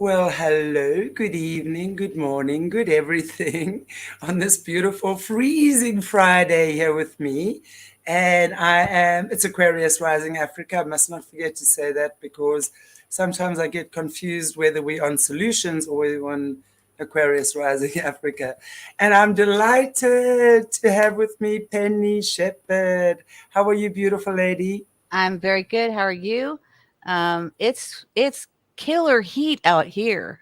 Well, hello, good evening, good morning, good everything on this beautiful freezing Friday here with me. And it's Aquarius Rising Africa. I must not forget to say that because sometimes I get confused whether we're on Solutions or we're on Aquarius Rising Africa. And I'm delighted to have with me Penny Shepard. How are you, beautiful lady? I'm very good. How are you? It's killer heat out here.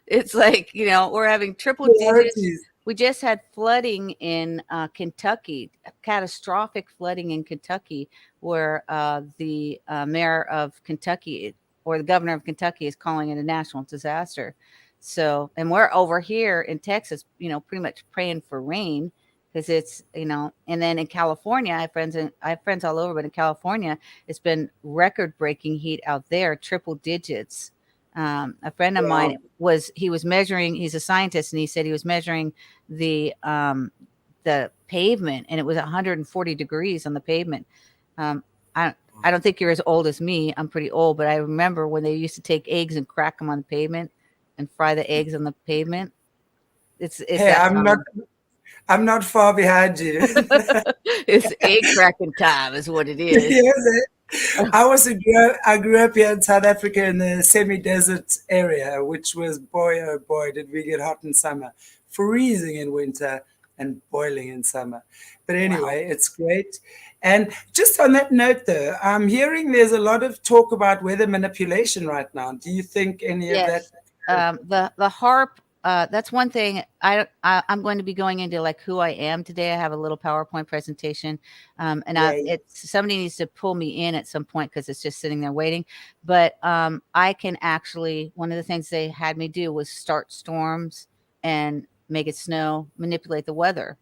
It's like, we're having triple digits. Polarities. We just had flooding in Kentucky, catastrophic flooding in Kentucky, where the mayor of Kentucky or the governor of Kentucky is calling it a national disaster. So, and we're over here in Texas, pretty much praying for rain because and then in California, I have friends all over, but in California, it's been record breaking heat out there, triple digits. A friend of mine Wow. was measuring. He's a scientist, and he said he was measuring the pavement, and it was 140 degrees on the pavement. Um, I I don't think you're as old as me. I'm pretty old, but I remember when they used to take eggs and crack them on the pavement and fry the eggs on the pavement. It's Hey, that I'm not time. I'm not far behind you. It's egg cracking time, is what it is. Yes, I grew up here in South Africa in the semi-desert area, which was boy oh boy did we get hot in summer, freezing in winter and boiling in summer. But Wow. anyway, it's great. And just on that note, though, I'm hearing there's a lot of talk about weather manipulation right now. Do you think any of that? Yes. The harp, that's one thing I'm going to be going into, like, who I am today. I have a little PowerPoint presentation. And Yay. it's somebody needs to pull me in at some point because it's just sitting there waiting. But I can actually, one of the things they had me do was start storms and make it snow, manipulate the weather.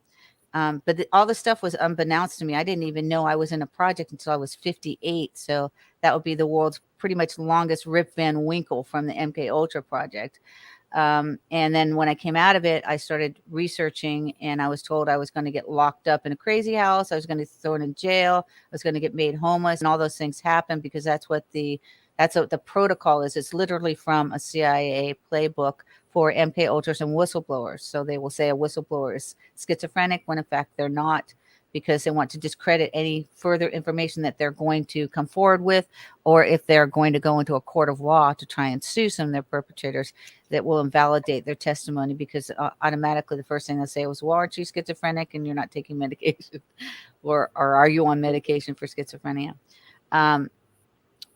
But all the stuff was unbeknownst to me. I didn't even know I was in a project until I was 58. So that would be the world's pretty much longest Rip Van Winkle from the MK Ultra project. And then when I came out of it, I started researching, and I was told I was going to get locked up in a crazy house. I was going to be thrown in jail. I was going to get made homeless, and all those things happened because that's what the protocol is. It's literally from a CIA playbook for MK ultras and whistleblowers. So they will say a whistleblower is schizophrenic when in fact they're not, because they want to discredit any further information that they're going to come forward with, or if they're going to go into a court of law to try and sue some of their perpetrators, that will invalidate their testimony, because automatically the first thing they say was, well, aren't you schizophrenic and you're not taking medication? Or are you on medication for schizophrenia? Um,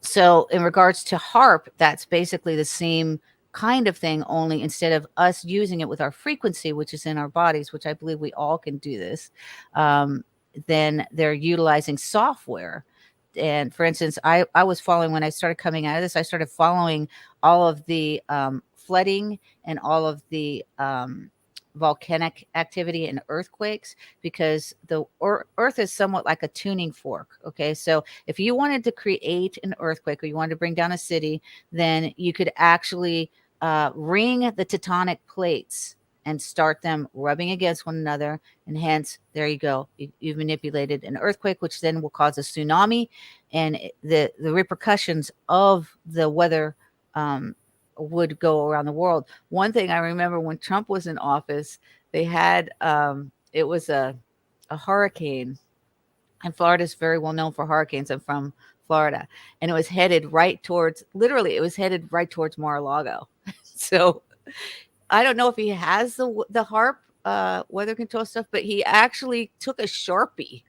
so in regards to harp, that's basically the same kind of thing, only instead of us using it with our frequency, which is in our bodies, which I believe we all can do this, um, then they're utilizing software. And for instance, I was following, when I started coming out of this, I started following all of the flooding and all of the volcanic activity and earthquakes, because the earth is somewhat like a tuning fork. Okay, so if you wanted to create an earthquake or you wanted to bring down a city, then you could actually ring the tectonic plates and start them rubbing against one another, and hence there you go, you've manipulated an earthquake, which then will cause a tsunami. And the repercussions of the weather would go around the world. One thing I remember, when Trump was in office, they had it was a hurricane, and Florida is very well known for hurricanes. I'm from Florida, and it was headed right towards, literally, it was headed right towards Mar-a-Lago. So I don't know if he has the harp weather control stuff, but he actually took a Sharpie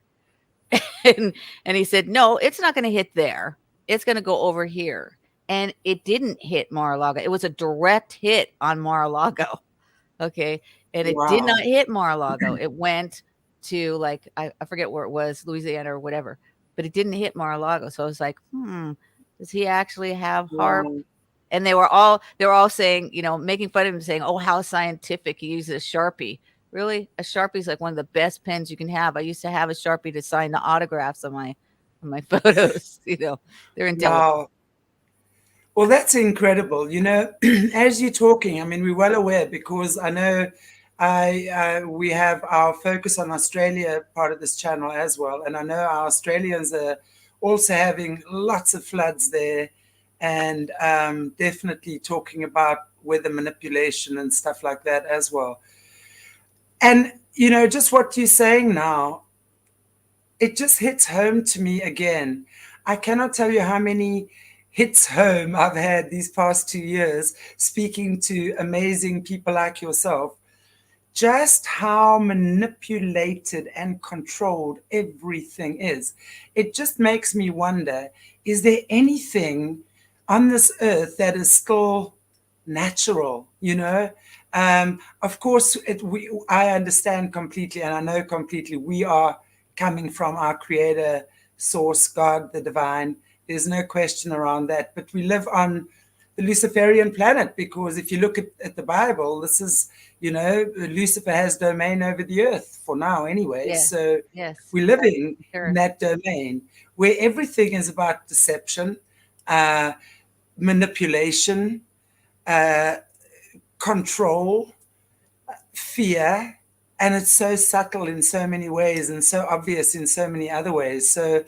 and he said, "No, it's not going to hit there. It's going to go over here." And it didn't hit Mar-a-Lago. It was a direct hit on Mar-a-Lago. Okay. And it did not Wow. hit Mar-a-Lago. It went to, like, I forget where it was, Louisiana or whatever, but it didn't hit Mar-a-Lago. So I was like, does he actually have harp? Wow. And they were all saying, making fun of him, saying, "Oh, how scientific, he uses a Sharpie." Really? A Sharpie is like one of the best pens you can have. I used to have a Sharpie to sign the autographs on my photos. They're indelible. Wow. Well, that's incredible. As you're talking, I mean, we're well aware because I know we have our focus on Australia part of this channel as well, and I know our Australians are also having lots of floods there, and definitely talking about weather manipulation and stuff like that as well. And, just what you're saying now, it just hits home to me again. I cannot tell you how many hits home I've had these past 2 years speaking to amazing people like yourself, just how manipulated and controlled everything is. It just makes me wonder, is there anything on this earth that is still natural? Of course, I understand completely, and I know completely we are coming from our creator, source, God, the divine. There's no question around that. But we live on the Luciferian planet, because if you look at the Bible, this is, Lucifer has domain over the earth for now anyway. Yeah. So Yes. we're living in Sure. that domain where everything is about deception, uh, manipulation, uh, control, fear, and it's so subtle in so many ways and so obvious in so many other ways. So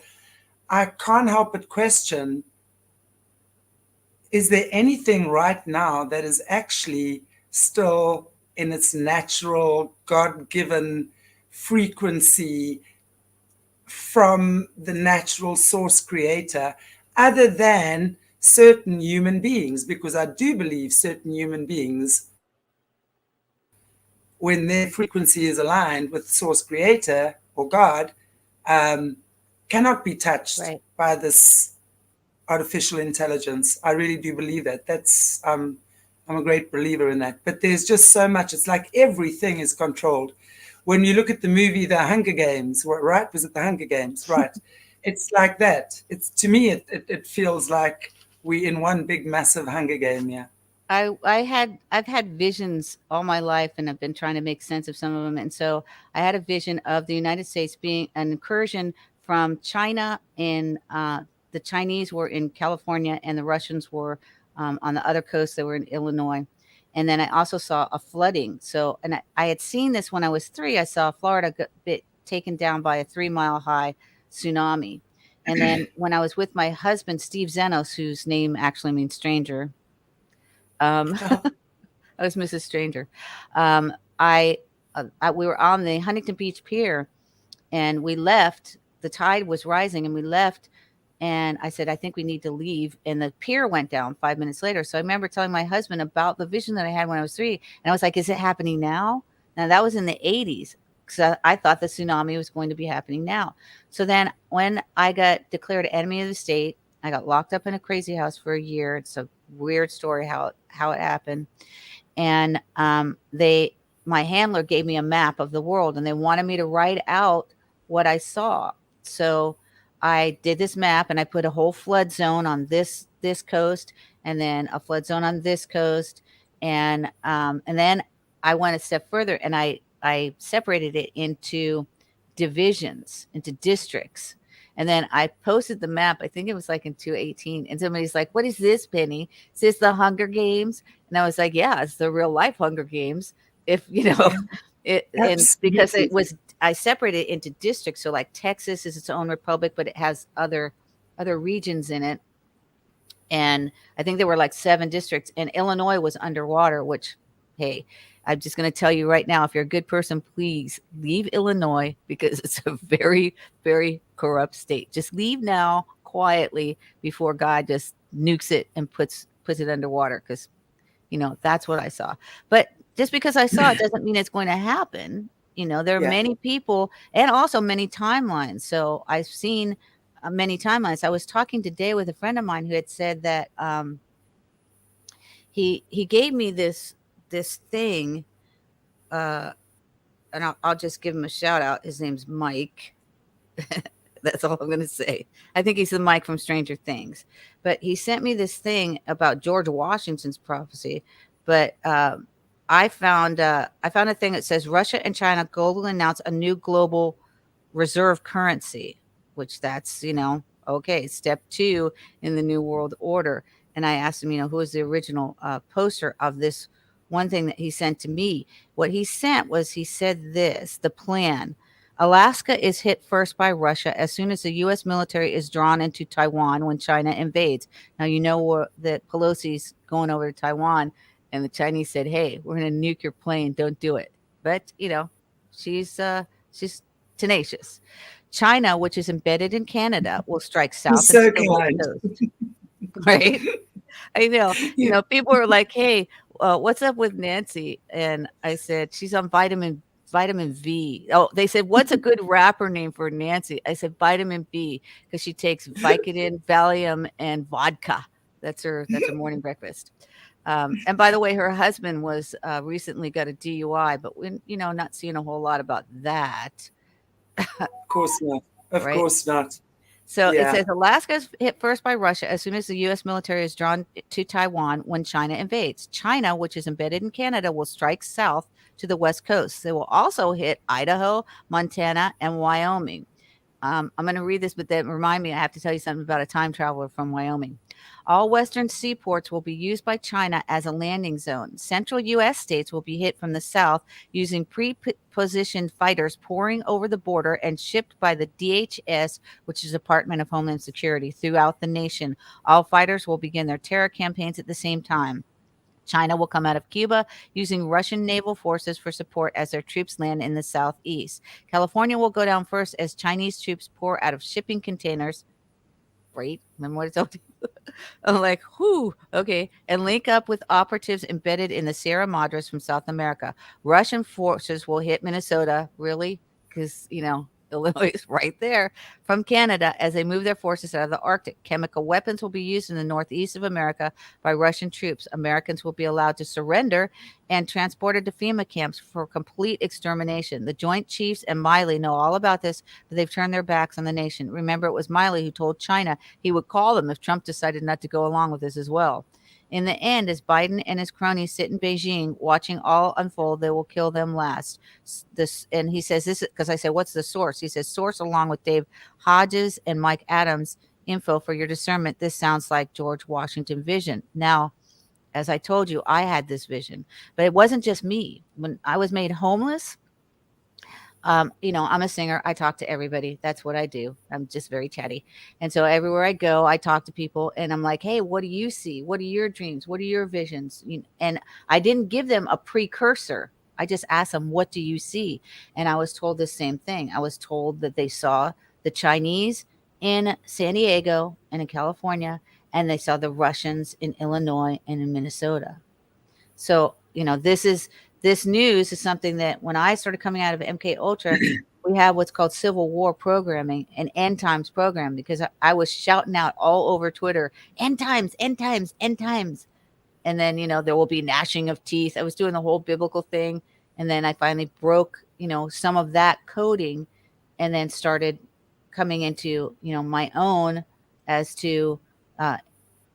I can't help but question, is there anything right now that is actually still in its natural, God given frequency from the natural source creator, other than certain human beings? Because I do believe certain human beings, when their frequency is aligned with source creator or God, um, cannot be touched Right. by this artificial intelligence. I really do believe that. I'm a great believer in that. But there's just so much. It's like everything is controlled. When you look at the movie The Hunger Games, right? Was it The Hunger Games? Right. It's like that. It's, to me, it feels like we in one big massive Hunger Game. Yeah. I've had visions all my life, and I've been trying to make sense of some of them. And so I had a vision of the United States being an incursion from China, and the Chinese were in California, and the Russians were on the other coast. They were in Illinois. And then I also saw a flooding. So, and I had seen this when I was 3. I saw Florida get bit taken down by a 3-mile high tsunami. And then when I was with my husband, Steve Zenos, whose name actually means stranger, um, I was Mrs. Stranger. Um, we were on the Huntington Beach Pier, and we left. The tide was rising, and we left. And I said, I think we need to leave. And the pier went down 5 minutes later. So I remember telling my husband about the vision that I had when I was 3. And I was like, is it happening now? Now, that was in the 80s. Because I thought the tsunami was going to be happening now. So then when I got declared enemy of the state, I got locked up in a crazy house for a year. It's a weird story how it happened. And they my handler gave me a map of the world, and they wanted me to write out what I saw. So I did this map, and I put a whole flood zone on this coast, and then a flood zone on this coast, and then I went a step further, and I separated it into divisions, into districts. And then I posted the map. I think it was like in 2018. And somebody's like, "What is this, Penny? Is this the Hunger Games?" And I was like, "Yeah, it's the real life Hunger Games." If you know Yeah, it, and because absolutely. it was, I separated it into districts. So like Texas is its own republic, but it has other regions in it. And I think there were like 7 districts, and Illinois was underwater, which, hey, I'm just going to tell you right now, if you're a good person, please leave Illinois, because it's a very, very corrupt state. Just leave now quietly before God just nukes it and puts it underwater, because that's what I saw. But just because I saw it doesn't mean it's going to happen. There are Yeah. many people, and also many timelines. So I've seen many timelines. I was talking today with a friend of mine who had said that he gave me this thing, uh, and I'll just give him a shout out. His name's Mike. That's all I'm going to say. I think he's the Mike from Stranger Things. But he sent me this thing about George Washington's prophecy. But I found a thing that says Russia and China globally announce a new global reserve currency, which that's okay, step 2 in the new world order. And I asked him, who was the original poster of this one thing that he sent to me. What he sent was, he said this, the plan. Alaska is hit first by Russia as soon as the U.S. military is drawn into Taiwan when China invades. Now, you know that Pelosi's going over to Taiwan, and the Chinese said, "Hey, we're going to nuke your plane. Don't do it." But she's tenacious. China, which is embedded in Canada, will strike You're south into so the west kind. coast. Right? I know. You, People are like, "Hey, what's up with Nancy?" And I said, "She's on vitamin V." Oh, they said, "What's a good rapper name for Nancy?" I said, "Vitamin B," because she takes Vicodin, Valium, and vodka. That's her morning breakfast. And by the way, her husband was recently got a DUI, but we, not seeing a whole lot about that, of course not. Of right? course not. So it Yeah. says Alaska is hit first by Russia as soon as the U.S. military is drawn to Taiwan when China invades. China, which is embedded in Canada, will strike south to the west coast. They will also hit Idaho, Montana, and Wyoming. I'm going to read this, but then remind me, I have to tell you something about a time traveler from Wyoming. All western seaports will be used by China as a landing zone. Central U.S. states will be hit from the south using pre-positioned fighters pouring over the border and shipped by the DHS, which is Department of Homeland Security, throughout the nation. All fighters will begin their terror campaigns at the same time. China will come out of Cuba using Russian naval forces for support as their troops land in the southeast. California will go down first as Chinese troops pour out of shipping containers. Right? Remember what I told you? I'm like, whoo, okay. And link up with operatives embedded in the Sierra Madres from South America. Russian forces will hit Minnesota, really? Because, Illinois is right there from Canada as they move their forces out of the Arctic. Chemical weapons will be used in the northeast of America by Russian troops. Americans will be allowed to surrender and transported to FEMA camps for complete extermination. The Joint Chiefs and Miley know all about this, but they've turned their backs on the nation. Remember, it was Miley who told China he would call them if Trump decided not to go along with this as well. In the end, as Biden and his cronies sit in Beijing watching all unfold, they will kill them last. This, and he says this because I said, "What's the source?" He says, "Source along with Dave Hodges and Mike Adams. Info for your discernment. This sounds like George Washington vision." Now, as I told you, I had this vision, but it wasn't just me. When I was made homeless, I'm a singer. I talk to everybody. That's what I do. I'm just very chatty. And so everywhere I go, I talk to people and I'm like, "Hey, what do you see? What are your dreams? What are your visions?" And I didn't give them a precursor. I just asked them, "What do you see?" And I was told the same thing. I was told that they saw the Chinese in San Diego and in California, and they saw the Russians in Illinois and in Minnesota. So, this news is something that when I started coming out of MK Ultra, we have what's called Civil War programming and end times programming because I was shouting out all over Twitter, end times, end times, end times. And then, there will be gnashing of teeth. I was doing the whole biblical thing. And then I finally broke, some of that coding and then started coming into, my own as to, uh,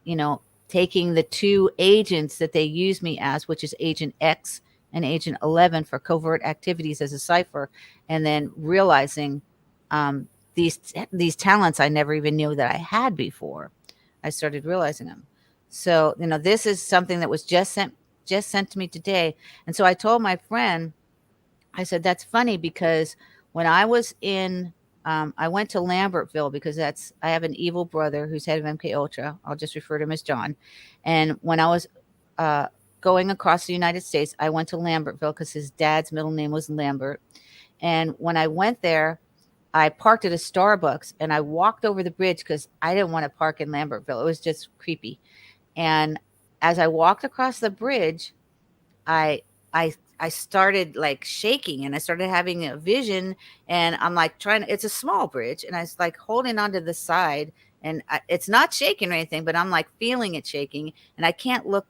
you know, taking the two agents that they use me as, which is Agent X and Agent 11 for covert activities as a cipher, and then realizing these talents I never even knew that I had before. I started realizing them. So, this is something that was just sent to me today. And so I told my friend, I said, "That's funny because when I was I went to Lambertville because I have an evil brother who's head of MK Ultra. I'll just refer to him as John. And when I was uh, going across the United States, I went to Lambertville because his dad's middle name was Lambert. And when I went there, I parked at a Starbucks and I walked over the bridge because I didn't want to park in Lambertville. It was just creepy. And as I walked across the bridge, I I started like shaking and I started having a vision and I'm like it's a small bridge and I was like holding onto the side and it's not shaking or anything, but I'm like feeling it shaking and I can't look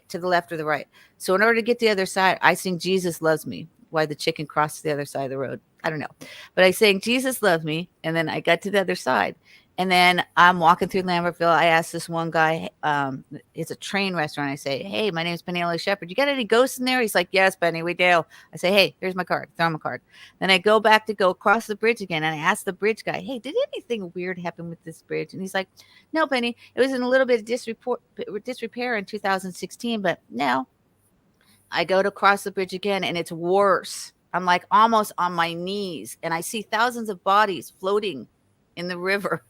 to the left or the right. So in order to get to the other side, I sing Jesus Loves Me while the chicken crossed the other side of the road. I don't know. But I sang Jesus Loves Me and then I got to the other side. And then I'm walking through Lambertville. I asked this one guy, it's a train restaurant. I say, "Hey, my name is Penny Shepard. You got any ghosts in there?" He's like, "Yes, Penny, we do." I say, "Hey, here's my card." Throw him a card. Then I go back to go across the bridge again. And I ask the bridge guy, "Hey, did anything weird happen with this bridge?" And he's like, "No, Penny, it was in a little bit of disrepair in 2016, but now I go to cross the bridge again and it's worse." I'm like almost on my knees, and I see thousands of bodies floating in the river.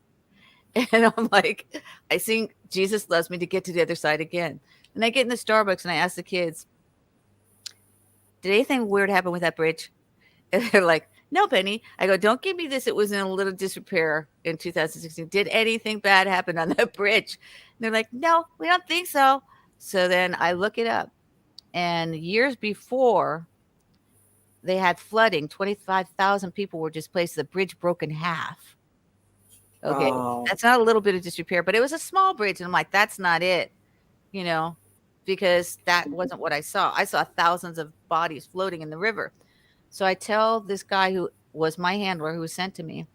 And I'm like, I think Jesus loves me to get to the other side again. And I get in the Starbucks and I ask the kids, did anything weird happen with that bridge? And they're like, no, Penny. I go, don't give me this. It was in a little disrepair in 2016. Did anything bad happen on that bridge? And they're like, no, we don't think so. So then I look it up. And years before, they had flooding. 25,000 people were displaced. The bridge broke in half. Okay. Wow. That's not a little bit of disrepair, but it was a small bridge. And I'm like, that's not it, you know, because that wasn't what I saw. I saw thousands of bodies floating in the river. So I tell this guy who was my handler who was sent to me,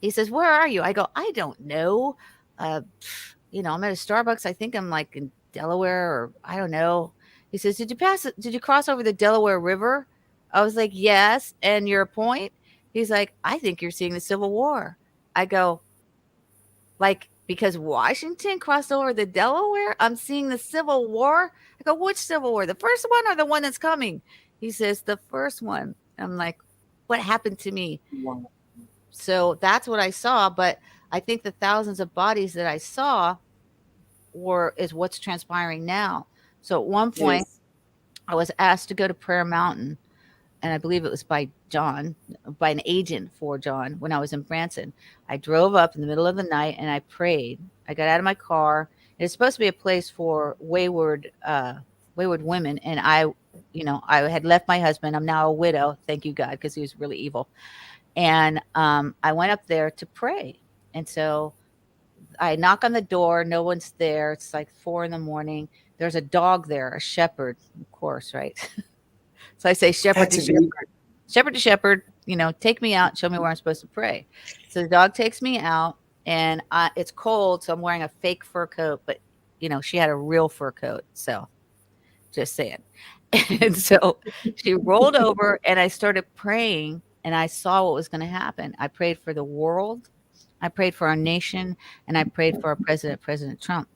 he says, where are you? I go, I don't know. Uh, I'm at a Starbucks. I think I'm like in Delaware or I don't know. He says, did you cross over the Delaware River? I was like, yes. And your point? He's like, I think you're seeing the Civil War. I go, like, because Washington crossed over the Delaware, I'm seeing the Civil War. I go, which Civil War? The first one or the one that's coming? He says, the first one. I'm like, what happened to me? Wow. So that's what I saw. But I think the thousands of bodies that I saw is what's transpiring now. So at one point, Yes. I was asked to go to Prayer Mountain, and I believe it was by an agent for John when I was in Branson. I drove up in the middle of the night and I prayed. I got out of my car. It's supposed to be a place for wayward women, and I had left my husband. I'm now a widow. Thank you, God, because he was really evil. And I went up there to pray, and so I knock on the door. No one's there. It's like 4 a.m. There's a dog there, a shepherd, of course, right? So I say, Had shepherd to to be. shepherd, shepherd to shepherd, take me out, show me where I'm supposed to pray. So the dog takes me out, and it's cold, so I'm wearing a fake fur coat, but she had a real fur coat. So just saying. And so she rolled over, and I started praying, and I saw what was going to happen. I prayed for the world, I prayed for our nation, and I prayed for our president, President Trump.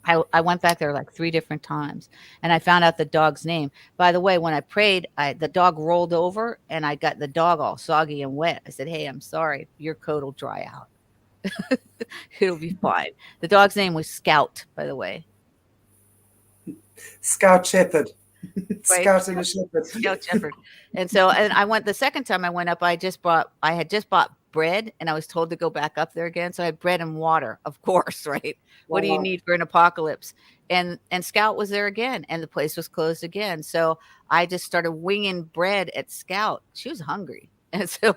I went back there like 3 different times, and I found out the dog's name. By the way, when I prayed, the dog rolled over, and I got the dog all soggy and wet. I said, "Hey, I'm sorry. Your coat will dry out. It'll be fine." The dog's name was Scout, by the way. Scout Shepherd. Right? Scout and a shepherd. Scout Shepard. And I went the second time I went up, I had just bought bread, and I was told to go back up there again. So I had bread and water, of course, right? What do you Wow. need for an apocalypse? And Scout was there again, and the place was closed again. So I just started winging bread at Scout. She was hungry. And so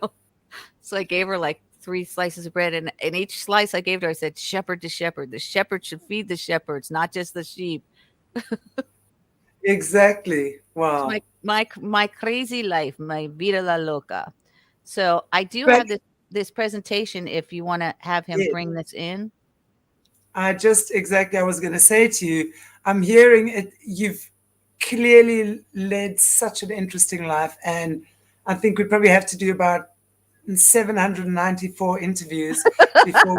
I gave her like 3 slices of bread, and each slice I gave her, I said, shepherd to shepherd. The shepherd should feed the shepherds, not just the sheep. Exactly. It's Wow. my crazy life, my vida la loca. So I do But have this presentation if you want to have him yeah, bring this in. I was going to say to you, I'm hearing it. You've clearly led such an interesting life. And I think we probably have to do about 794 interviews before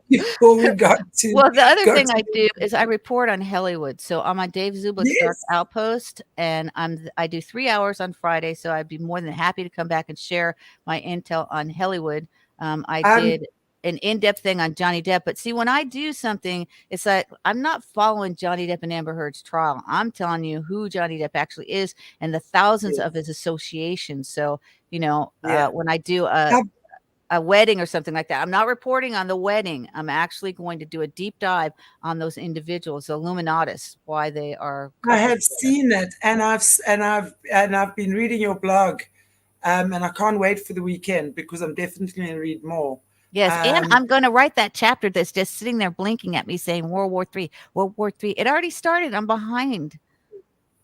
we, before we Well, the other got thing to I do is I report on Hollywood. So I'm on Dave Zublick's Dark yes. Outpost, and I do 3 hours on Friday. So I'd be more than happy to come back and share my intel on Hollywood. I Um, did an in-depth thing on Johnny Depp, but see, when I do something, it's like I'm not following Johnny Depp and Amber Heard's trial. I'm telling you who Johnny Depp actually is and the thousands yeah. of his associations. So Yeah. when I do How a wedding or something like that, I'm not reporting on the wedding. I'm actually going to do a deep dive on those individuals, the Illuminatus, why they are I coupled have together. seen it, and I've been reading your blog, and I can't wait for the weekend because I'm definitely going to read more. Yes, and Um, I'm going to write that chapter that's just sitting there blinking at me saying World War III, World War III. It already started. I'm behind.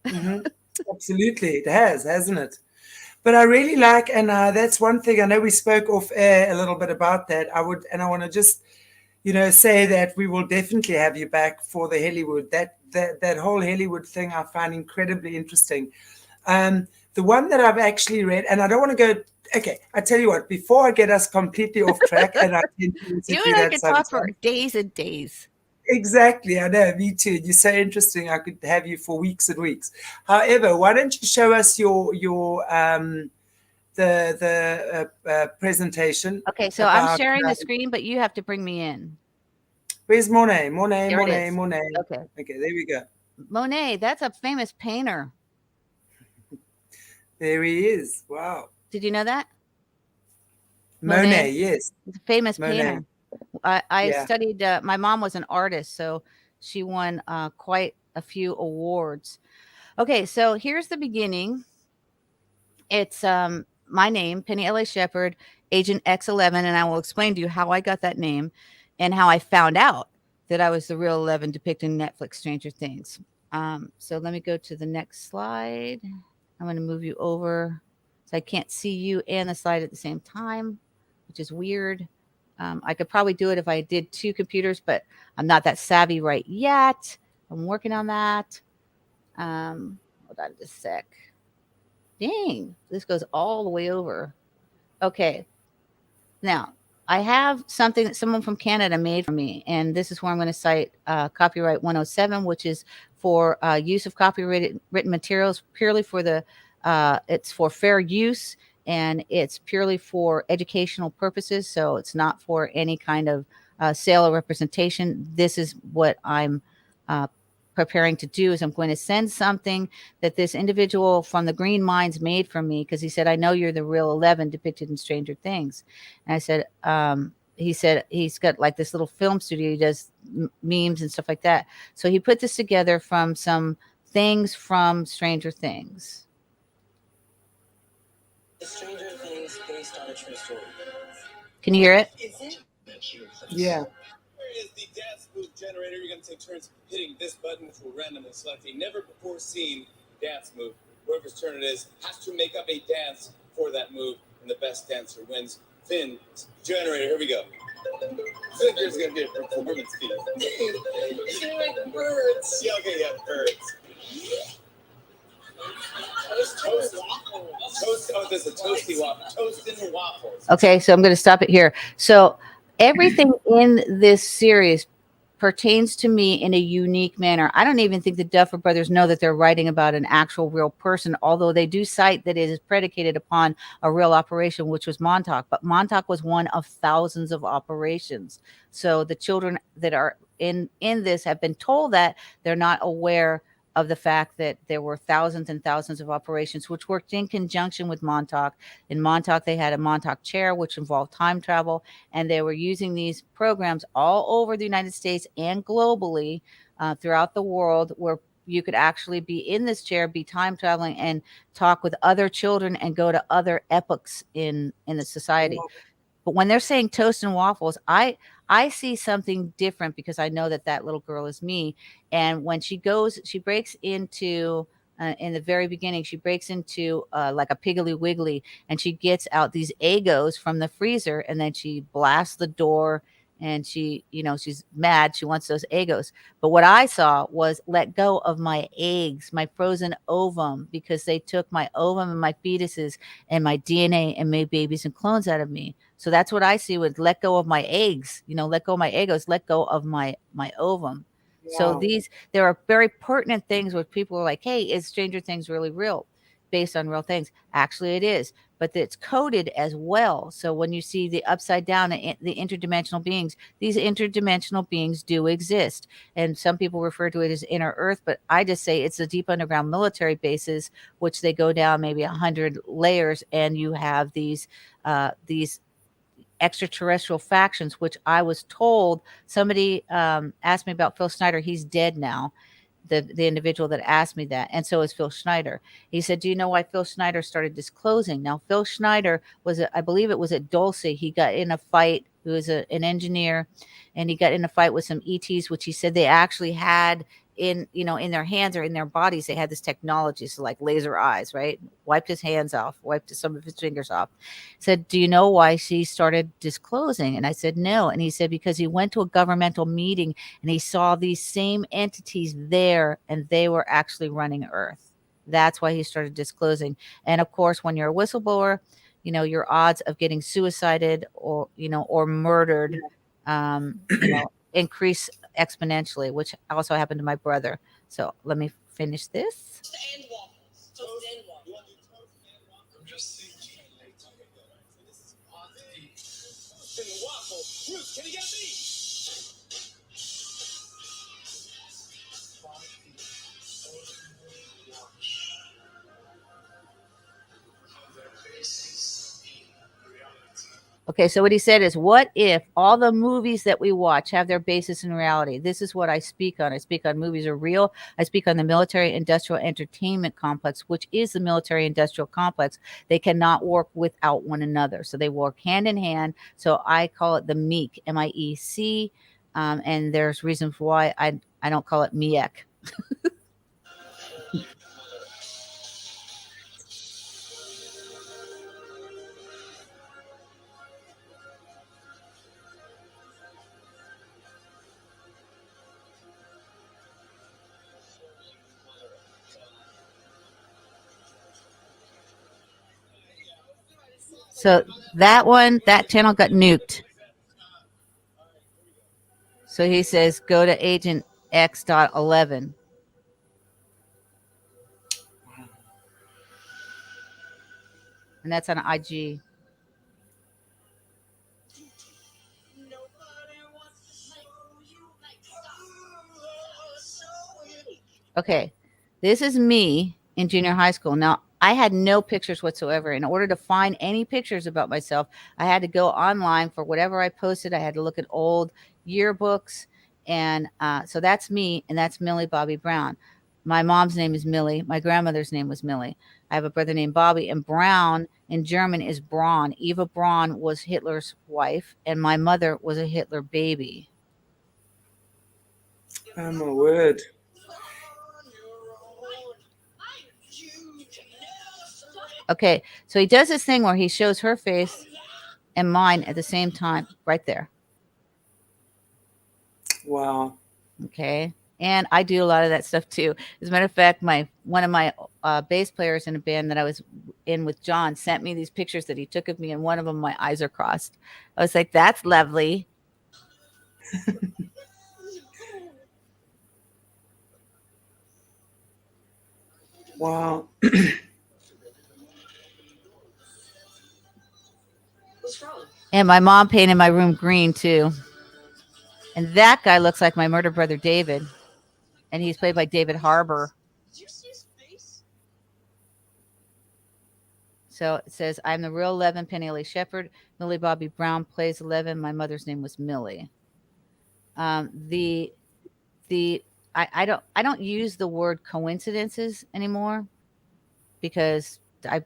mhm. Absolutely, it has, hasn't it? But I really like, and that's one thing. I know we spoke off air a little bit about that. I want to just, say that we will definitely have you back for the Hollywood. That whole Hollywood thing I find incredibly interesting. The one that I've actually read, and I don't want to go. Okay, I tell you what. Before I get us completely off track, and I tend to You do and I that could talk sometimes. for days and days. Exactly, I know, me too. You're so interesting. I could have you for weeks and weeks. However, why don't you show us your the presentation Okay, so I'm about sharing the screen, but you have to bring me in. where's Monet? Monet, There it Monet, is. Monet. Okay. Okay, there we go. Monet, that's a famous painter. There he is. Wow, Did you know that? Monet. Monet Yes, is a famous Monet. painter. I Yeah. studied, my mom was an artist, so she won quite a few awards. Okay, so here's the beginning. It's my name, Penny L.A. Shepard, Agent X11, and I will explain to you how I got that name and how I found out that I was the real 11 depicting Netflix Stranger Things. So let me go to the next slide. I'm going to move you over so I can't see you and the slide at the same time, which is weird. I could probably do it if I did two computers, but I'm not that savvy right yet. I'm working on that. Hold on just a sec. Dang, this goes all the way over. Okay, now I have something that someone from Canada made for me, and this is where I'm going to cite copyright 107, which is for use of copyrighted written materials purely for the, it's for fair use, and it's purely for educational purposes. So it's not for any kind of sale or representation. This is what I'm uh, preparing to do is I'm going to send something that this individual from the Green Minds made for me because he said, I know you're the real 11 depicted in Stranger Things. And I said, he said he's got like this little film studio. He does memes and stuff like that. So he put this together from some things from Stranger Things. Stranger Things based on a true story. Can you hear it? Yeah. Where is the dance move generator? You're going to take turns hitting this button, which will randomly select a never before seen dance move. Whoever's turn it is has to make up a dance for that move, and the best dancer wins. Finn, generator, here we go. I think there's going to be a performance piece. It's going to like birds. Yeah, okay, yeah, birds. Toast waffles. Toast, oh, there's a toasty waffle. Toast and waffles. Okay, so I'm going to stop it here. So everything in this series pertains to me in a unique manner. I don't even think the Duffer Brothers know that they're writing about an actual real person, although they do cite that it is predicated upon a real operation, which was Montauk. But Montauk was one of thousands of operations. So the children that are in this have been told that they're not aware of the fact that there were thousands and thousands of operations, which worked in conjunction with Montauk. In Montauk, they had a Montauk chair, which involved time travel, and they were using these programs all over the United States and globally throughout the world, where you could actually be in this chair, be time traveling, and talk with other children and go to other epochs in the society. But when they're saying toast and waffles, I see something different because I know that that little girl is me. And when she goes, she breaks into in the very beginning, she breaks into like a Piggly Wiggly, and she gets out these Egos from the freezer, and then she blasts the door. And she, she's mad. She wants those Egos. But what I saw was let go of my eggs, my frozen ovum, because they took my ovum and my fetuses and my DNA and made babies and clones out of me. So that's what I see with let go of my eggs, let go of my egos, let go of my ovum. So Wow. there are very pertinent things where people are like, hey, is Stranger Things really real? Based on real things. Actually, it is, but it's coded as well. So when you see the upside down, the interdimensional beings, these interdimensional beings do exist. And some people refer to it as inner earth, but I just say it's the deep underground military bases, which they go down maybe 100 layers, and you have these extraterrestrial factions, which I was told. Somebody asked me about Phil Snyder. He's dead now, the individual that asked me that, and so is Phil Schneider. He said, do you know why Phil Schneider started disclosing? Now, Phil Schneider was, I believe it was at Dulce. He got in a fight. He was an engineer, and he got in a fight with some ETs, which he said they actually had in their hands or in their bodies. They had this technology, so like laser eyes, right? Wiped his hands off, wiped some of his fingers off. Said, do you know why she started disclosing? And I said, no. And he said, because he went to a governmental meeting and he saw these same entities there, and they were actually running Earth. That's why he started disclosing. And of course, when you're a whistleblower, your odds of getting suicided or murdered, increase exponentially, which also happened to my brother. So let me finish this. And waffles. Toast and waffles. You want to do toast and waffles? I'm just thinking. So this is positive. Toast and waffles. Bruce, can you get me? Okay, so what he said is, what if all the movies that we watch have their basis in reality? This is what I speak on. I speak on movies are real. I speak on the military industrial entertainment complex, which is the military industrial complex. They cannot work without one another. So they work hand in hand. So I call it the MEC, M-I-E-C. And there's reasons why I don't call it MEC. So that channel got nuked. So he says, go to agent X.11. And that's on IG. Okay, this is me in junior high school. Now, I had no pictures whatsoever. In order to find any pictures about myself, I had to go online for whatever I posted. I had to look at old yearbooks. And so that's me, and that's Millie Bobby Brown. My mom's name is Millie. My grandmother's name was Millie. I have a brother named Bobby, and Brown in German is Braun. Eva Braun was Hitler's wife, and my mother was a Hitler baby. Oh, my word. Okay, so he does this thing where he shows her face and mine at the same time, right there. Wow. Okay, and I do a lot of that stuff too. As a matter of fact, one of my bass players in a band that I was in with John sent me these pictures that he took of me, and one of them my eyes are crossed. I was like, "That's lovely." Wow. And my mom painted my room green too. And that guy looks like my murder brother David, and he's played by David Harbour. Did you see his face? So it says, I'm the real 11, Penny Lee Shepard. Millie Bobby Brown plays 11. My mother's name was Millie. I don't use the word coincidences anymore because I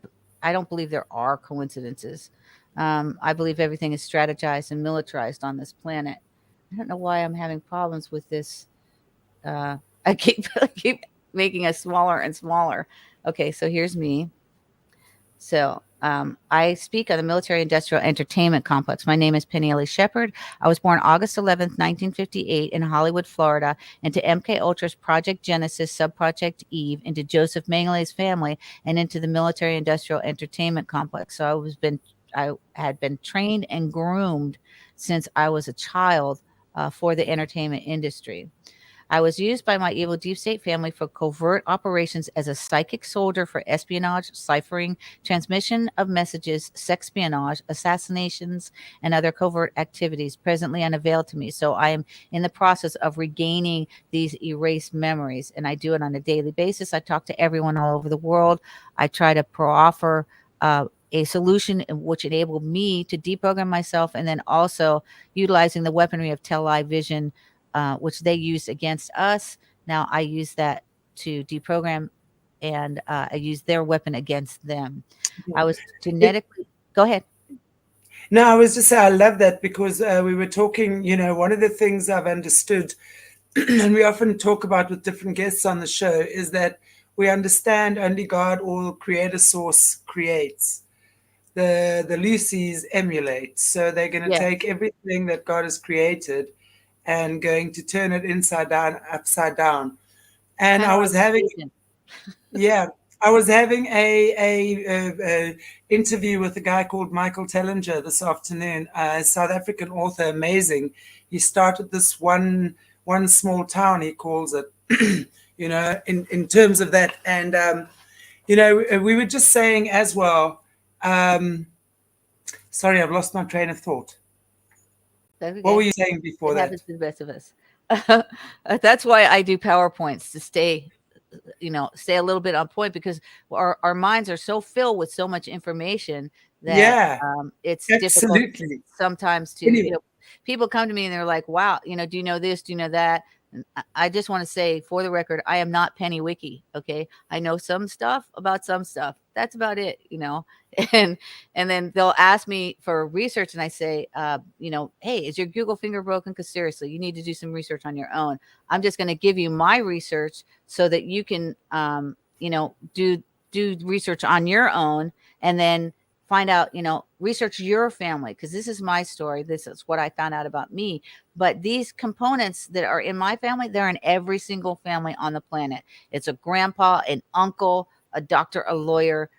don't believe there are coincidences. I believe everything is strategized and militarized on this planet. I don't know why I'm having problems with this. I keep making us smaller and smaller. Okay, so here's me. So I speak on the military industrial entertainment complex. My name is Penny Lee Shepard. I was born August 11th, 1958 in Hollywood, Florida, into MK Ultra's Project Genesis, Subproject Eve, into Joseph Mengelé's family, and into the military industrial entertainment complex. So I had been trained and groomed since I was a child for the entertainment industry. I was used by my evil deep state family for covert operations as a psychic soldier for espionage, ciphering, transmission of messages, sexpionage, assassinations, and other covert activities presently unavailed to me. So I am in the process of regaining these erased memories, and I do it on a daily basis. I talk to everyone all over the world. I try to offer a solution which enabled me to deprogram myself, and then also utilizing the weaponry of television, which they used against us. Now I use that to deprogram, and I use their weapon against them. I was genetically. Go ahead. No, I was just saying, I love that because we were talking, one of the things I've understood, and we often talk about with different guests on the show, is that we understand only God or Creator Source creates. The Lucy's emulate. So they're going to take everything that God has created and going to turn it upside down. And I was having, I was having a interview with a guy called Michael Tellinger this afternoon, a South African author, amazing. He started this one one small town, he calls it, in terms of that. And, we were just saying as well, sorry, I've lost my train of thought. That's What were okay. you saying before It that? happens to the best of us. That's why I do PowerPoints, to stay stay a little bit on point, because our minds are so filled with so much information that Yeah, it's difficult absolutely. sometimes to, Anyway, people come to me and they're like, wow, do you know this? Do you know that? And I just want to say, for the record, I am not Penny Wiki. Okay. I know some stuff about some stuff. That's about it. And then they'll ask me for research, and I say, hey, is your Google finger broken? Because seriously, you need to do some research on your own. I'm just going to give you my research so that you can, do research on your own, and then find out, research your family, because this is my story. This is what I found out about me. But these components that are in my family, they're in every single family on the planet. It's a grandpa, an uncle, a doctor, a lawyer,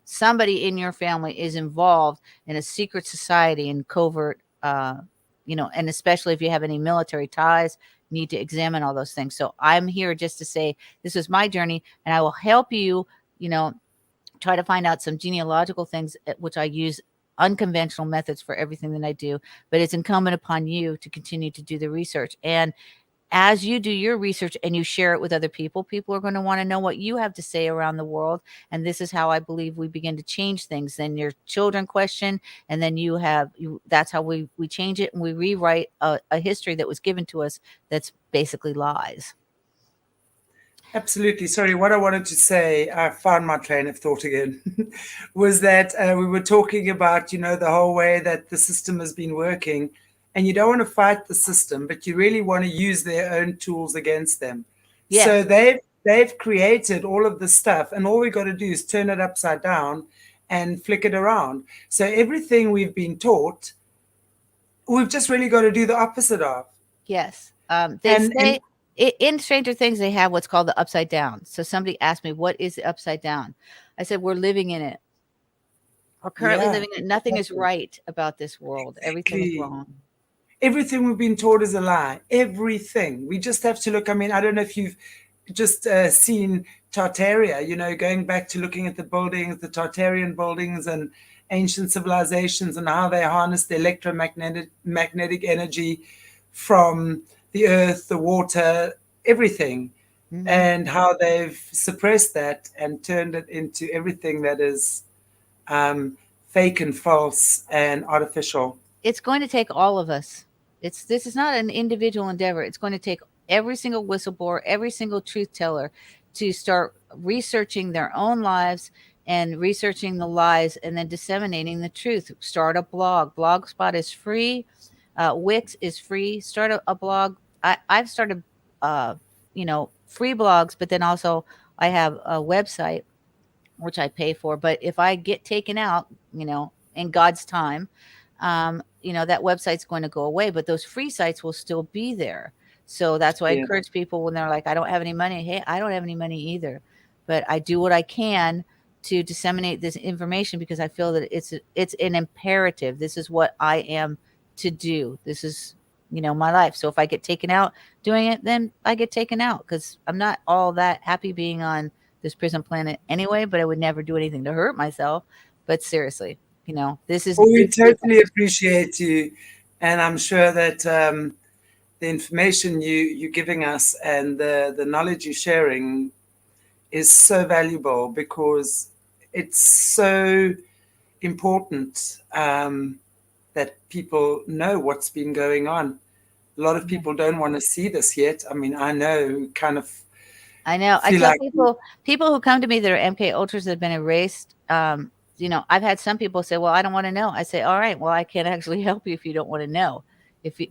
somebody in your family is involved in a secret society and covert, and especially if you have any military ties, you need to examine all those things. So I'm here just to say, this is my journey, and I will help you, you know, try to find out some genealogical things, which I use unconventional methods for everything that I do. But it's incumbent upon you to continue to do the research. And as you do your research and you share it with other people, people are going to want to know what you have to say around the world. And this is how I believe we begin to change things. Then your children question, and then that's how we change it, and we rewrite a history that was given to us that's basically lies. absolutely. Sorry, what I wanted to say, I found my train of thought again, was that we were talking about, the whole way that the system has been working, and you don't want to fight the system, but you really want to use their own tools against them. So Yes. they've created all of the stuff, and all we got to do is turn it upside down and flick it around. So everything we've been taught, we've just really got to do the opposite of. Yes. They And say in Stranger Things, they have what's called the upside down. So somebody asked me, what is the upside down? I said, we're living in it. We're currently yeah, living in it. Nothing is right about this world. Everything is exactly. wrong. Everything we've been taught is a lie. Everything. We just have to look. I mean, I don't know if you've just seen Tartaria, going back to looking at the buildings, the Tartarian buildings and ancient civilizations, and how they harnessed the magnetic energy from the earth, the water, everything, Hmm. and how they've suppressed that and turned it into everything that is fake and false and artificial. It's going to take all of us. This is not an individual endeavor. It's going to take every single whistleblower, every single truth teller, to start researching their own lives and researching the lies, and then disseminating the truth. Start a blog. Blogspot is free. Wix is free. Start a blog. I've started, free blogs, but then also I have a website which I pay for. But if I get taken out, in God's time, that website's going to go away, but those free sites will still be there. So that's why I Yeah. encourage people when they're like, I don't have any money. Hey, I don't have any money either, but I do what I can to disseminate this information, because I feel that it's an imperative. This is what I am to do. This is, my life. So if I get taken out doing it, then I get taken out, because I'm not all that happy being on this prison planet anyway, but I would never do anything to hurt myself. But seriously, this is Well, we different. totally appreciate you, and I'm sure that the information you're giving us and the knowledge you're sharing is so valuable, because it's so important that people know what's been going on. A lot of Yeah. people don't want to see this yet. I mean, I know, kind of I know. I feel tell like, people who come to me that are MK ultras that have been erased. I've had some people say, "Well, I don't want to know." I say, "All right, well, I can't actually help you if you don't want to know.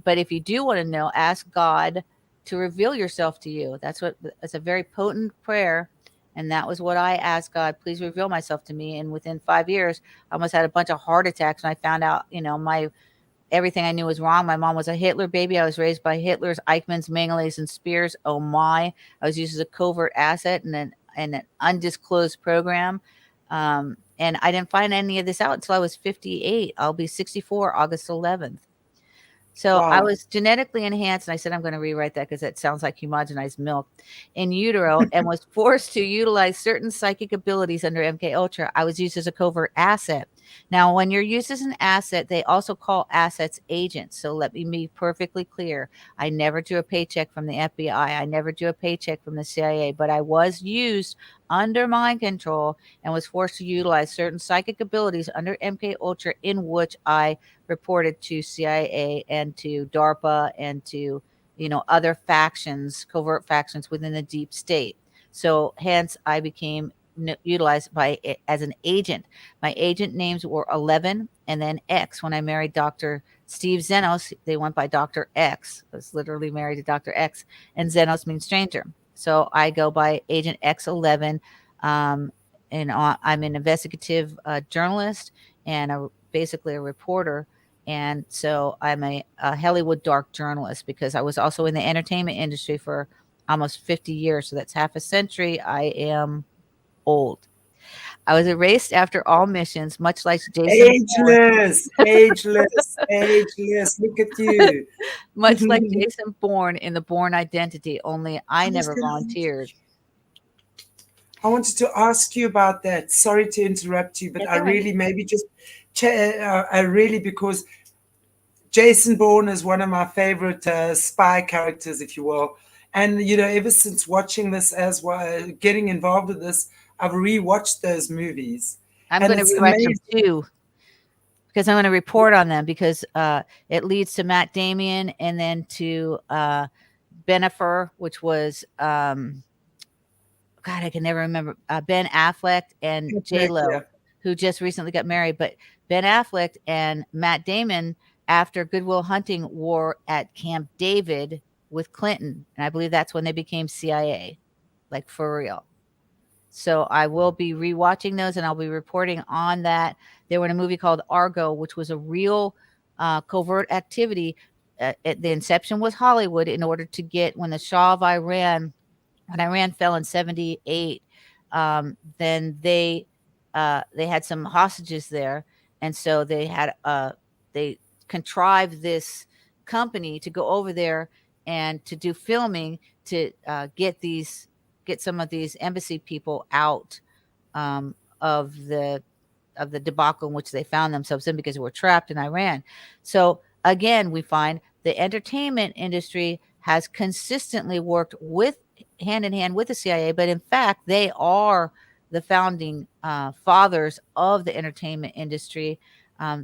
But if you do want to know, ask God to reveal yourself to you. That's a very potent prayer, and that was what I asked God. Please reveal myself to me. And within 5 years, I almost had a bunch of heart attacks when I found out, my everything I knew was wrong. My mom was a Hitler baby. I was raised by Hitlers, Eichmanns, Mengeles, and Spears. Oh my! I was used as a covert asset in an undisclosed program, and I didn't find any of this out until I was 58. I'll be 64 August 11th. So I Wow. was genetically enhanced, and I said I'm going to rewrite that because it sounds like homogenized milk in utero, and was forced to utilize certain psychic abilities under MK Ultra. I was used as a covert asset. Now, when you're used as an asset, they also call assets agents. So let me be perfectly clear. I never drew a paycheck from the FBI. I never drew a paycheck from the CIA, but I was used under mind control and was forced to utilize certain psychic abilities under MK Ultra, in which I reported to CIA and to DARPA and to other factions, covert factions within the deep state. So hence I became utilized as an agent. My agent names were 11 and then X. When I married Dr. Steve Zenos, they went by Dr. X. I was literally married to Dr. X, and Zenos means stranger. So I go by Agent X11. Um, and I'm an investigative journalist and basically a reporter. And so I'm a Hollywood dark journalist because I was also in the entertainment industry for almost 50 years. So that's half a century. I am old. I was erased after all missions, much like Jason Bourne, Ageless, ageless, ageless. Look at you. much like Jason Bourne in the Bourne Identity, only I never volunteered. I wanted to ask you about that. Sorry to interrupt you, but That's I all right. really maybe just, I really, because Jason Bourne is one of my favorite spy characters, if you will. And, ever since watching this as well, getting involved with this, I've rewatched those movies. I'm And going to it's rewrite them amazing. too because I'm going to report on them because it leads to Matt Damon and then to Benifer, which was God, I can never remember Ben Affleck and J Yeah. Lo, who just recently got married. But Ben Affleck and Matt Damon, after Goodwill Hunting, were at Camp David with Clinton, and I believe that's when they became CIA, like for real. So I will be rewatching those, and I'll be reporting on that. They were in a movie called Argo, which was a real covert activity. The inception was Hollywood in order to get when the Shah of Iran when Iran fell in 78, then they had some hostages there, and so they contrived this company to go over there and to do filming to get some of these embassy people out um, of the debacle in which they found themselves in because they were trapped in Iran. So again, we find the entertainment industry has consistently worked with hand in hand with the CIA, but in fact, they are the founding fathers of the entertainment industry.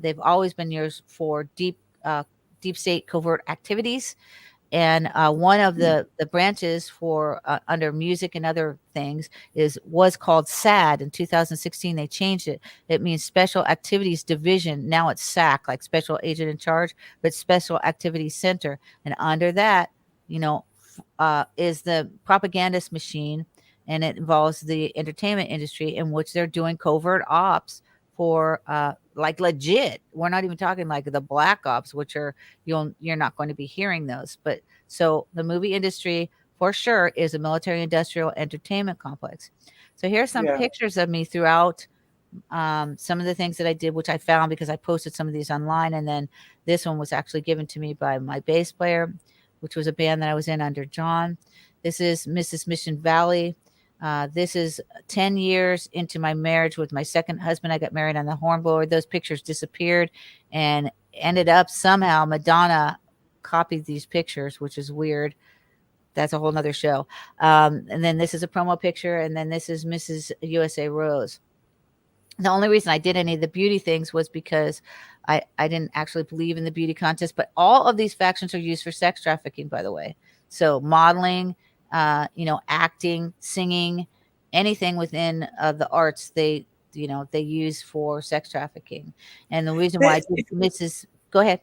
They've always been used for deep state covert activities, and one of the branches for under music and other things was called SAD. In 2016 they changed it. It means Special Activities Division. Now it's SAC, like Special Agent in Charge, but Special Activities Center. And under that, you know is the propagandist machine, and it involves the entertainment industry in which they're doing covert ops for like legit. We're not even talking like the black ops, which are you're not going to be hearing those. But so the movie industry for sure is a military industrial entertainment complex. So here's some Yeah. pictures of me throughout some of the things that I did, which I found because I posted some of these online. And then this one was actually given to me by my bass player, which was a band that I was in under John. This is Mrs. Mission Valley. This is 10 years into my marriage with my second husband. I got married on the hornblower. Those pictures disappeared and ended up somehow Madonna copied these pictures, which is weird. That's a whole nother show. And then this is a promo picture. And then this is Mrs. USA Rose. The only reason I did any of the beauty things was because I didn't actually believe in the beauty contest. But all of these factions are used for sex trafficking, by the way. So modeling, acting, singing, anything within the arts, they use for sex trafficking. And the reason why I did Mrs. Go ahead.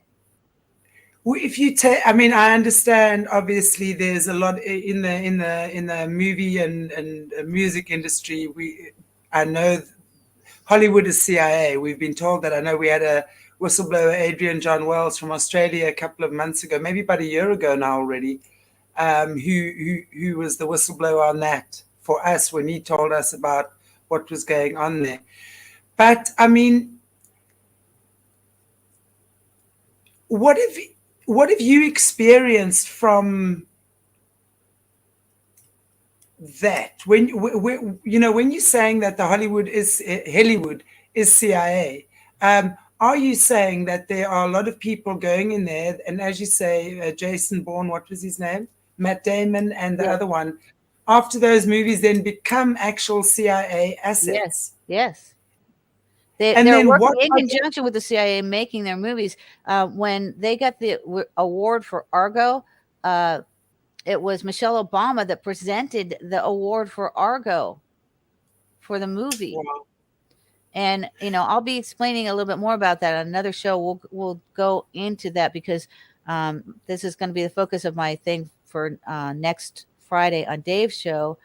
If you take, I mean, I understand. Obviously, there's a lot in the movie and music industry. I know Hollywood is CIA. We've been told that. I know we had a whistleblower, Adrian John Wells from Australia, a couple of months ago, maybe about a year ago now already, who was the whistleblower on that for us when he told us about what was going on there. But I mean, what if what have you experienced from that when you're saying that the Hollywood is CIA? Are you saying that there are a lot of people going in there, and as you say, Jason Bourne, what was his name, Matt Damon, and the Yes, other one, after those movies, then become actual CIA yes, assets? yes. And They're then working what in are they? conjunction with the CIA making their movies. When they got the award for Argo, uh, it was Michelle Obama that presented the award for Argo for the movie. Wow. And I'll be explaining a little bit more about that on another show. We'll go into that because this is going to be the focus of my thing for next Friday on Dave's show.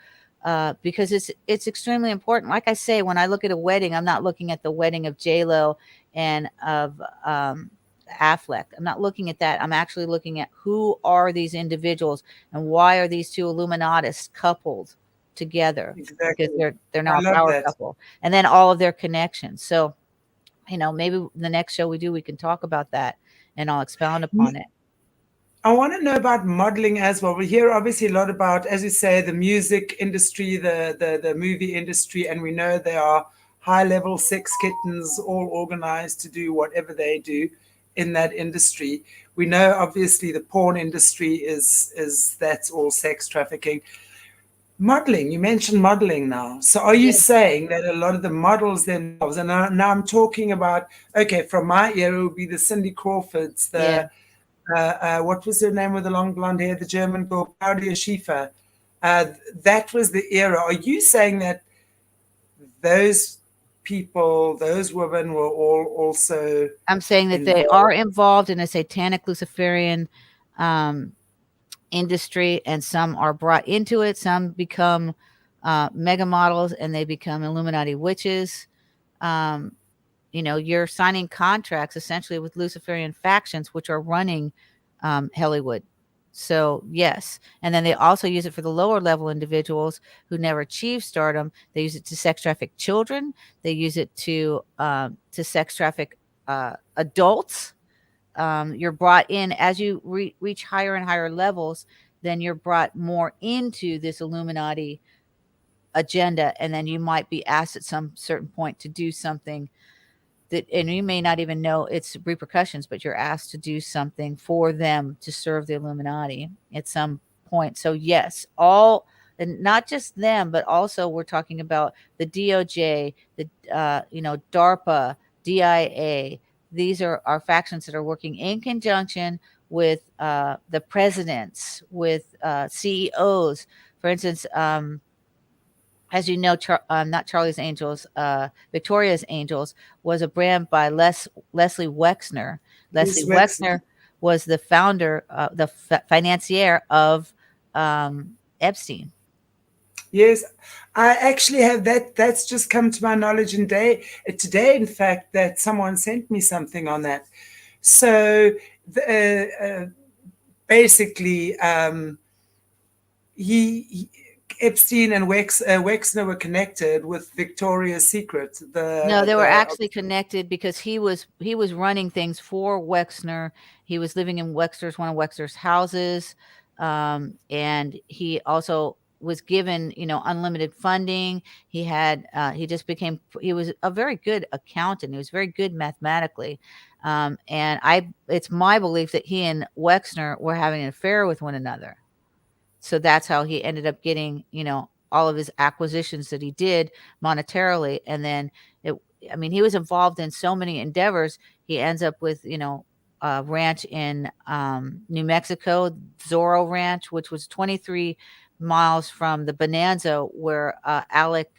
Because it's extremely important. Like I say, when I look at a wedding, I'm not looking at the wedding of J Lo and of Affleck. I'm not looking at that. I'm actually looking at who are these individuals and why are these two Illuminatis coupled together, because Exactly. they're I now a love power that. couple, and then all of their connections. So maybe the next show we do, we can talk about that, and I'll expound upon it. I want to know about modeling as well. We hear obviously a lot about, as you say, the music industry, the movie industry, and we know there are high level sex kittens all organized to do whatever they do in that industry. We know obviously the porn industry is that's all sex trafficking. Modeling, you mentioned modeling now. So are you Yeah, saying that a lot of the models themselves, and now I'm talking about, okay, from my era, it would be the Cindy Crawfords, yeah. what was her name with the long blonde hair, the German girl, Claudia Schiffer. That was the era. Are you saying that those people, those women were all also I'm saying that they are involved? involved in a satanic Luciferian um, industry, and some are brought into it. Some become mega models, and they become Illuminati witches. Um, you're signing contracts essentially with Luciferian factions, which are running Hollywood. So yes, and then they also use it for the lower level individuals who never achieve stardom. They use it to sex traffic children. They use it to sex traffic adults. You're brought in as you reach higher and higher levels. Then you're brought more into this Illuminati agenda, and then you might be asked at some certain point to do something that, and you may not even know its repercussions, but you're asked to do something for them to serve the Illuminati at some point. So yes, all, and not just them, but also we're talking about the DOJ, the DARPA, DIA. These are our factions that are working in conjunction with the presidents, with CEOs. For instance, as you know, not Charlie's Angels, Victoria's Angels was a brand by Leslie Wexner. Leslie Yes, Wexner. Wexner was the founder, the financier of Epstein. Yes, I actually have that. That's just come to my knowledge today, in fact, that someone sent me something on that. So basically, he Epstein and Wexner were connected with Victoria's Secret. No, they were The actually connected because he was running things for Wexner. He was living in one of Wexner's houses, and he also was given, unlimited funding. He was a very good accountant. He was very good mathematically, and it's my belief that he and Wexner were having an affair with one another. So that's how he ended up getting, all of his acquisitions that he did monetarily. And then it, I mean, he was involved in so many endeavors. He ends up with, a ranch in New Mexico, Zorro Ranch, which was 23 miles from the Bonanza where Alec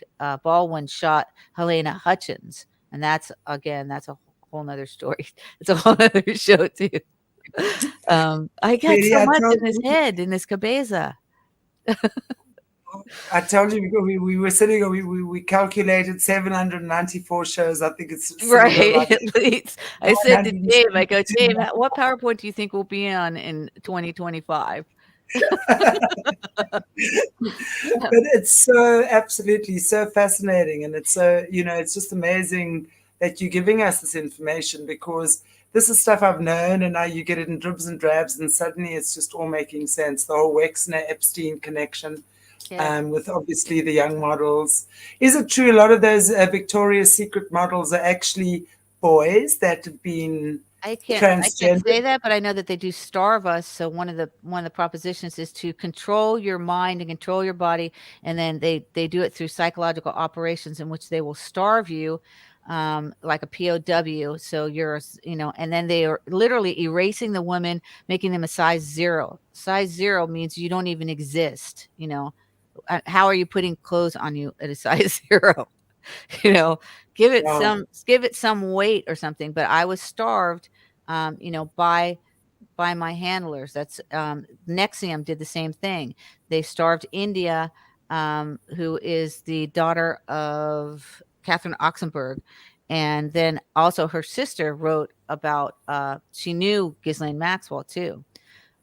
Baldwin shot Helena Hutchins. And that's a whole nother story. It's a whole other show too. I got really, so much in his head, in his cabeza. I told you we were sitting. We calculated 794 shows. I think it's sitting on Right, like at least. I said to Dave, I go, 972. Dave, what PowerPoint do you think we'll be on in 2025? But it's so absolutely so fascinating, and it's so it's just amazing that you're giving us this information, because this is stuff I've known, and now you get it in dribs and drabs, and suddenly it's just all making sense. The whole Wexner Epstein connection, Yes. with obviously the young models. Is it true a lot of those Victoria's Secret models are actually boys that have been I can't say transgendered? that, but I know that they do starve us. So one of the propositions is to control your mind and control your body, and then they do it through psychological operations in which they will starve you, like a POW. So and then they are literally erasing the woman, making them a size zero. Size zero means you don't even exist. How are you putting clothes on you at a size zero? you know, Wow. give it some weight or something. But I was starved, by my handlers. That's Nexium did the same thing. They starved India, who is the daughter of Catherine Oxenberg. And then also her sister wrote about, she knew Ghislaine Maxwell too.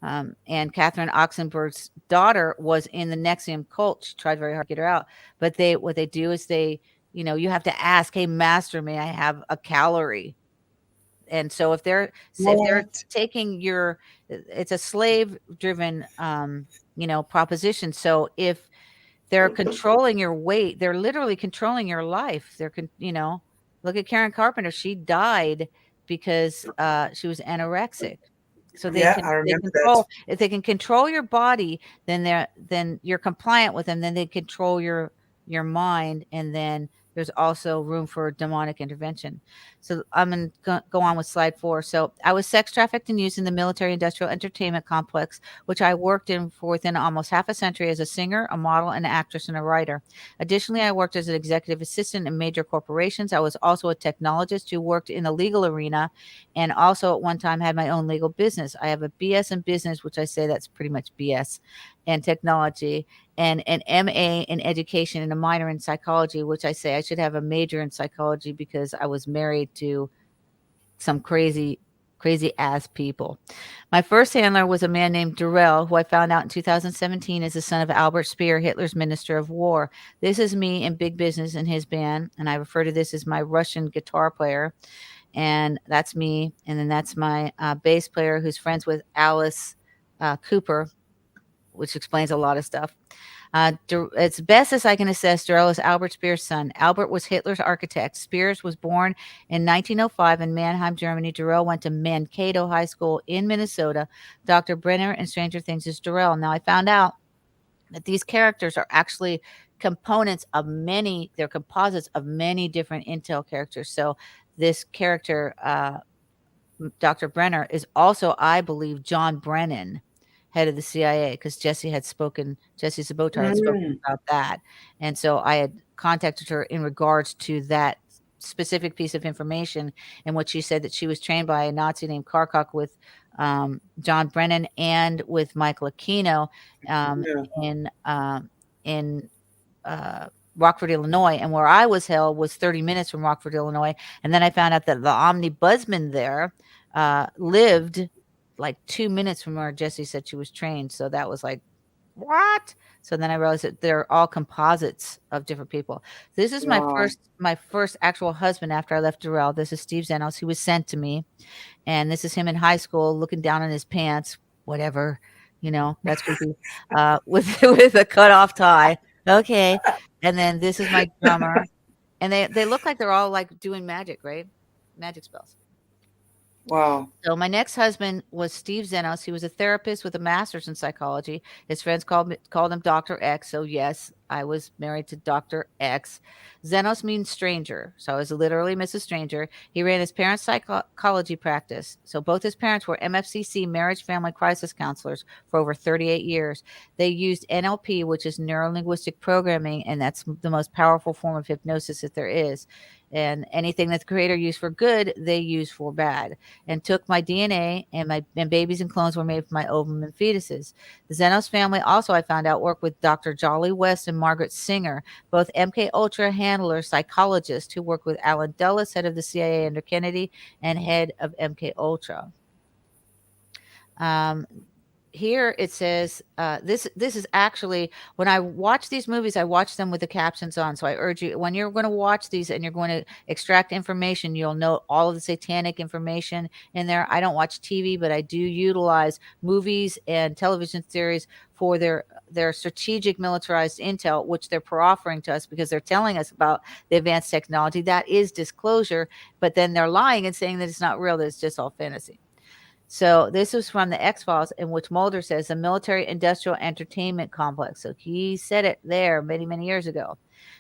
And Catherine Oxenberg's daughter was in the Nexium cult. She tried very hard to get her out. But what they do is you have to ask, hey, master, may I have a calorie? And so if they're What? taking it's a slave driven, proposition. So if they're controlling your weight, they're literally controlling your life. Look at Karen Carpenter. She died because she was anorexic. So Yeah, I they remember that. control if they can control your body, then you're compliant with them, then they control your mind, and then there's also room for demonic intervention. So I'm going to go on with slide 4. So I was sex trafficked and used in the military industrial entertainment complex, which I worked in for within almost half a century as a singer, a model, an actress, and a writer. Additionally, I worked as an executive assistant in major corporations. I was also a technologist who worked in the legal arena, and also at one time had my own legal business. I have a BS in business, which I say that's pretty much BS, and technology, and an MA in education and a minor in psychology, which I say I should have a major in psychology because I was married to some crazy, crazy ass people. My first handler was a man named Durrell, who I found out in 2017 is the son of Albert Speer, Hitler's minister of war. This is me in big business in his band, and I refer to this as my Russian guitar player. And that's me. And then that's my bass player who's friends with Alice Cooper, which explains a lot of stuff. It's best as I can assess, Durrell is Albert Speer's son. Albert was Hitler's architect. Spears was born in 1905 in Mannheim, Germany. Durrell went to Mankato High School in Minnesota. Dr. Brenner in Stranger Things is Durrell. Now, I found out that these characters are actually they're composites of many different Intel characters. So this character, Dr. Brenner, is also, I believe, John Brennan, head of the CIA, because Jesse Sabotar had spoken Mm. about that. And so I had contacted her in regards to that specific piece of information, in which she said that she was trained by a Nazi named Karkok with John Brennan and with Michael Aquino, Yeah. in Rockford, Illinois, and where I was held was 30 minutes from Rockford, Illinois. And then I found out that the omnibusman there lived like 2 minutes from where Jesse said she was trained. So that was like, what? So then I realized that they're all composites of different people. This is Wow. my first actual husband after I left Durrell. This is Steve Zenos. He was sent to me, and this is him in high school looking down on his pants, whatever, that's creepy, with with a cut off tie. Okay. And then this is my drummer, and they look like they're all like doing magic, right? Magic spells. Wow. So my next husband was Steve Zenos. He was a therapist with a master's in psychology. His friends called him Dr. X. So yes, I was married to Dr. X. Zenos means stranger. So I was literally Mrs. Stranger. He ran his parents' psychology practice. So both his parents were MFCC marriage family crisis counselors for over 38 years. They used NLP, which is neuro linguistic programming, and that's the most powerful form of hypnosis that there is. And anything that the creator used for good, they use for bad, and took my DNA, and babies and clones were made from my ovum and fetuses. The Zenos family also, I found out, worked with Dr. Jolly West and Margaret Singer, both MK Ultra handler psychologists who worked with Alan Dulles, head of the CIA under Kennedy and head of MK Ultra. Um, here it says this is actually, when I watch these movies, I watch them with the captions on. So I urge you, when you're going to watch these and you're going to extract information, you'll know all of the satanic information in there. I don't watch TV, but I do utilize movies and television series for their strategic militarized intel, which they're proffering to us because they're telling us about the advanced technology. That is disclosure, but then they're lying and saying that it's not real, that it's just all fantasy. So this was from the X-Files, in which Mulder says the military industrial entertainment complex. So he said it there many, many years ago.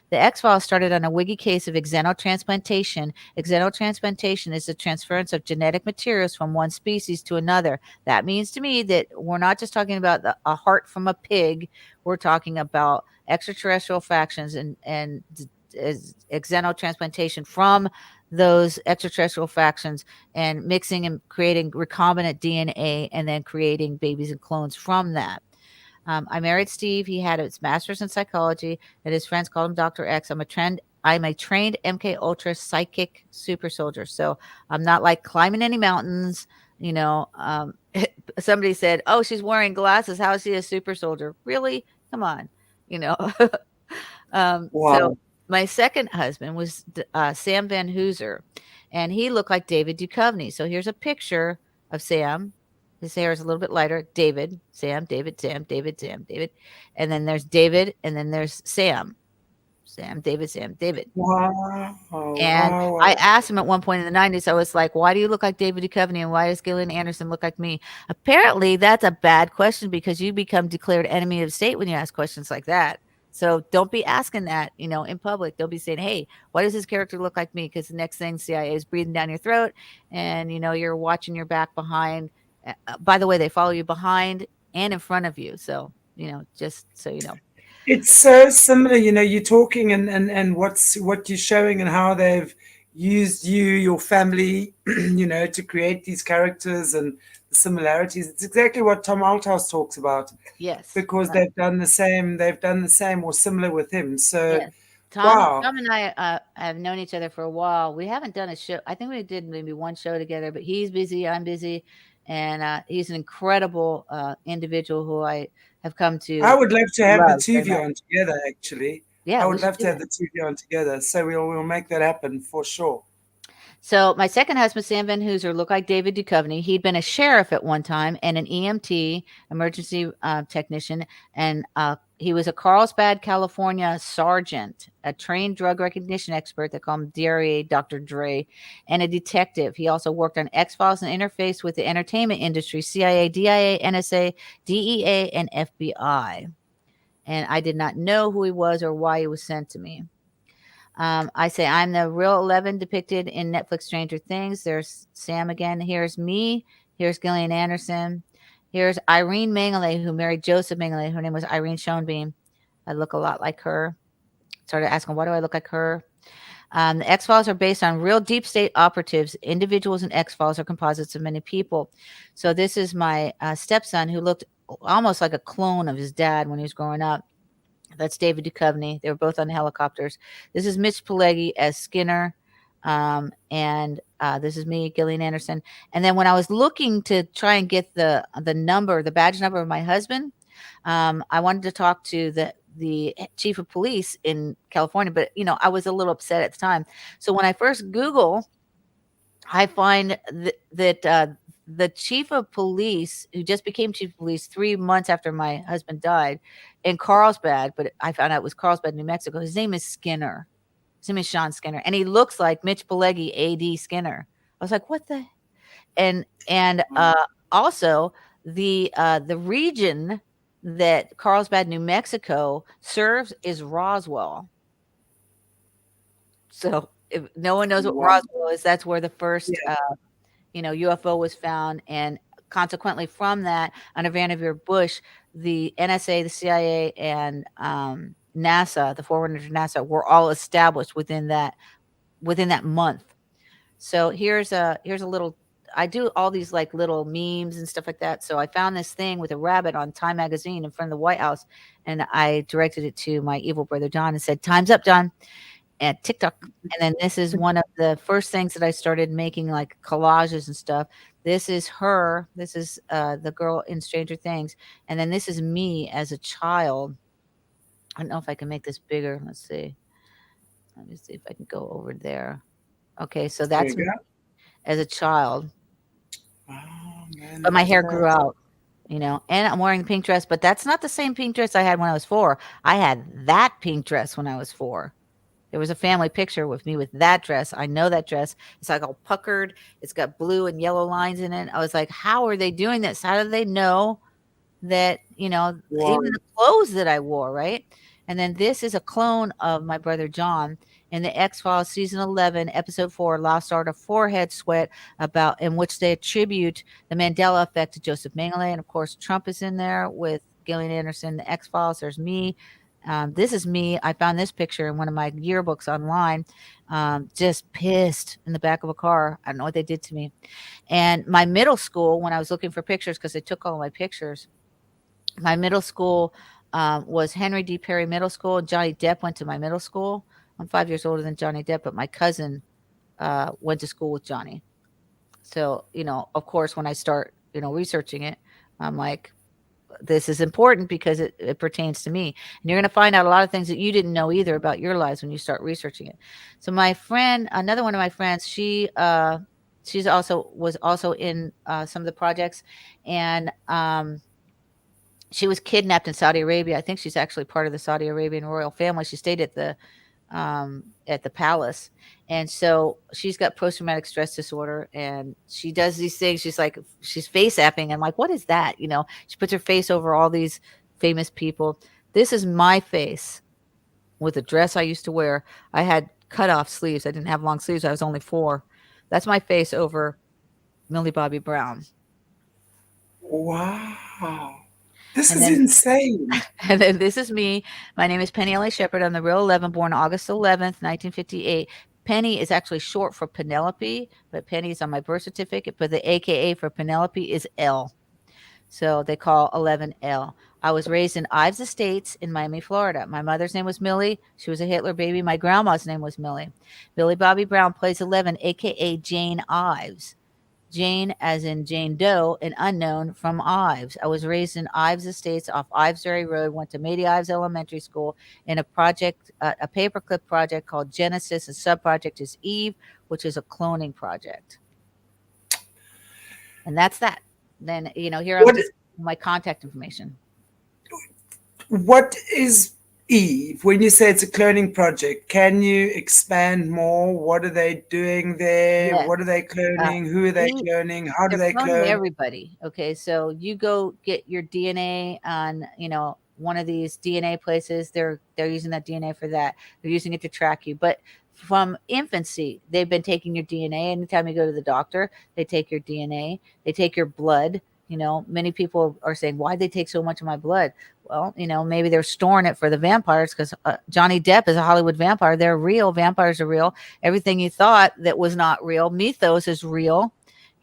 The X-Files started on a wiki case of xenotransplantation. Xenotransplantation is the transference of genetic materials from one species to another. That means to me that we're not just talking about a heart from a pig. We're talking about extraterrestrial factions and xenotransplantation from those extraterrestrial factions, and mixing and creating recombinant DNA, and then creating babies and clones from that. I married Steve. He had his master's in psychology, and his friends called him Dr. X. I'm a trained MK Ultra psychic super soldier. So I'm not like climbing any mountains. Somebody said, "Oh, she's wearing glasses. How is she a super soldier?" Really? Come on, you know. So Wow. my second husband was Sam Van Hooser, and he looked like David Duchovny. So here's a picture of Sam. His hair is a little bit lighter. David, Sam, David, Sam, David, Sam, David. And then there's David, and then there's Sam. Sam, David, Sam, David. Wow. And Wow. I Wow. asked him at one point in the 90s, I was like, why do you look like David Duchovny and why does Gillian Anderson look like me? Apparently, that's a bad question because you become declared enemy of state when you ask questions like that. So don't be asking that, in public. They'll be saying, hey, why does this character look like me? Because the next thing, CIA is breathing down your throat and, you're watching your back behind. By the way, they follow you behind and in front of you. So, just so you know. It's so similar, you're talking and what you're showing and how they've used you, your family, to create these characters and the similarities. It's exactly what Tom Althouse talks about Yes. because they've done the same or similar with him. So Yes. Tom wow. Tom and I, have known each other for a while. We haven't done a show. I think we did maybe one show together, but he's busy, I'm busy, and, he's an incredible, individual who I have come I to would love to have the love two very of you much. on together actually. Yeah, I we would should love to do have it. the two of you on together. So we'll make that happen for sure. So my second husband, Sam Van Hooser, looked like David Duchovny. He'd been a sheriff at one time and an EMT, emergency, technician, and, he was a Carlsbad, California sergeant, a trained drug recognition expert. They call him DRE, Dr. Dre, and a detective. He also worked on X Files and interfaced with the entertainment industry, CIA, DIA, NSA, DEA, and FBI. And I did not know who he was or why he was sent to me. I say I'm the real 11 depicted in Netflix Stranger Things. There's Sam again. Here's me. Here's Gillian Anderson. Here's Irene Mengele, who married Joseph Mengele. Her name was Irene Schoenbein. I look a lot like her. Started asking, why do I look like her? The X Files are based on real deep state operatives. Individuals in X Files are composites of many people. So this is my, stepson, who looked almost like a clone of his dad when he was growing up. That's David Duchovny. They were both on helicopters. This is Mitch Pileggi as Skinner. And this is me, Gillian Anderson. And then when I was looking to try and get the badge number of my husband, I wanted to talk to the chief of police in California, but I was a little upset at the time. So when I first Google, I find that the chief of police, who just became chief of police 3 months after my husband died, in Carlsbad, but I found out it was Carlsbad, New Mexico. His name is Skinner. His name is Sean Skinner, and he looks like Mitch Pileggi, AD Skinner. I was like, what the? And also the region that Carlsbad, New Mexico serves is Roswell. So if no one knows what Wow. Roswell is, that's where the first, Yeah. UFO was found. And consequently from that, under Vannevar Bush, the NSA, the CIA, and, NASA, the forwarders to NASA, were all established within that month. So here's a little. I do all these like little memes and stuff like that. So I found this thing with a rabbit on Time magazine in front of the White House, and I directed it to my evil brother John and said, "Time's up, John." and TikTok. And then this is one of the first things that I started making, like collages and stuff. This is her. This is the girl in Stranger Things. And then this is me as a child. I don't know if I can make this bigger. Let's see. Let me see if I can go over there. Okay, so There you that's me go. as a child. Oh man, But my look at hair that. grew out, and I'm wearing the pink dress, but that's not the same pink dress I had when I was 4. I had that pink dress when I was 4. There was a family picture with me with that dress. I know that dress. It's like all puckered. It's got blue and yellow lines in it. I was like, how are they doing this? How do they know that, Wow. even the clothes that I wore, right? And then this is a clone of my brother John in the X-Files season 11, episode 4, Lost Art of Forehead Sweat, about in which they attribute the Mandela effect to Joseph Mengele. And of course, Trump is in there with Gillian Anderson, the X-Files. There's me. This is me. I found this picture in one of my yearbooks online, just pissed in the back of a car. I don't know what they did to me. And my middle school, when I was looking for pictures, because they took all my pictures, my middle school was Henry D. Perry Middle School. Johnny Depp went to my middle school. I'm 5 years older than Johnny Depp, but my cousin went to school with Johnny. So, of course, when I start, researching it, I'm like, this is important because it pertains to me. And you're going to find out a lot of things that you didn't know either about your lives when you start researching it. So my friend, another one of my friends, she's also was also in some of the projects, and she was kidnapped in Saudi Arabia. I think she's actually part of the Saudi Arabian royal family. She stayed at the palace, and so she's got post traumatic stress disorder, and she does these things. She's face apping. I'm like, what is that? She puts her face over all these famous people. This is my face with a dress I used to wear. I had cut off sleeves. I didn't have long sleeves. I was only 4. That's my face over Millie Bobby Brown. Wow. This And is then insane. And then this is me. My name is Penny L.A. Shepard. I'm the real 11, born August 11th, 1958. Penny is actually short for Penelope, but Penny is on my birth certificate. But the AKA for Penelope is L. So they call 11L. I was raised in Ives Estates in Miami, Florida. My mother's name was Millie. She was a Hitler baby. My grandma's name was Millie. Billy Bobby Brown plays 11, AKA Jane Ives. Jane, as in Jane Doe, an unknown from Ives. I was raised in Ives Estates off Ivesbury Road, went to Mady Ives Elementary School in a paperclip project called Genesis. A sub-project is Eve, which is a cloning project. And that's that. Then, here I'm What just my contact information. what is Eve? When you say it's a cloning project, can you expand more? What are they doing there? Yes. What are they Uh, cloning? Who are they Eve, cloning? How do they're they cloning clone? everybody. Okay, so you go get your DNA on, one of these DNA places. They're using that DNA for that. They're using it to track you. But from infancy, they've been taking your DNA. Anytime you go to the doctor, they take your DNA. They take your blood. Many people are saying, why'd they take so much of my blood? Well, maybe they're storing it for the vampires because Johnny Depp is a Hollywood vampire. They're real. Vampires are real. Everything you thought that was not real, mythos is real.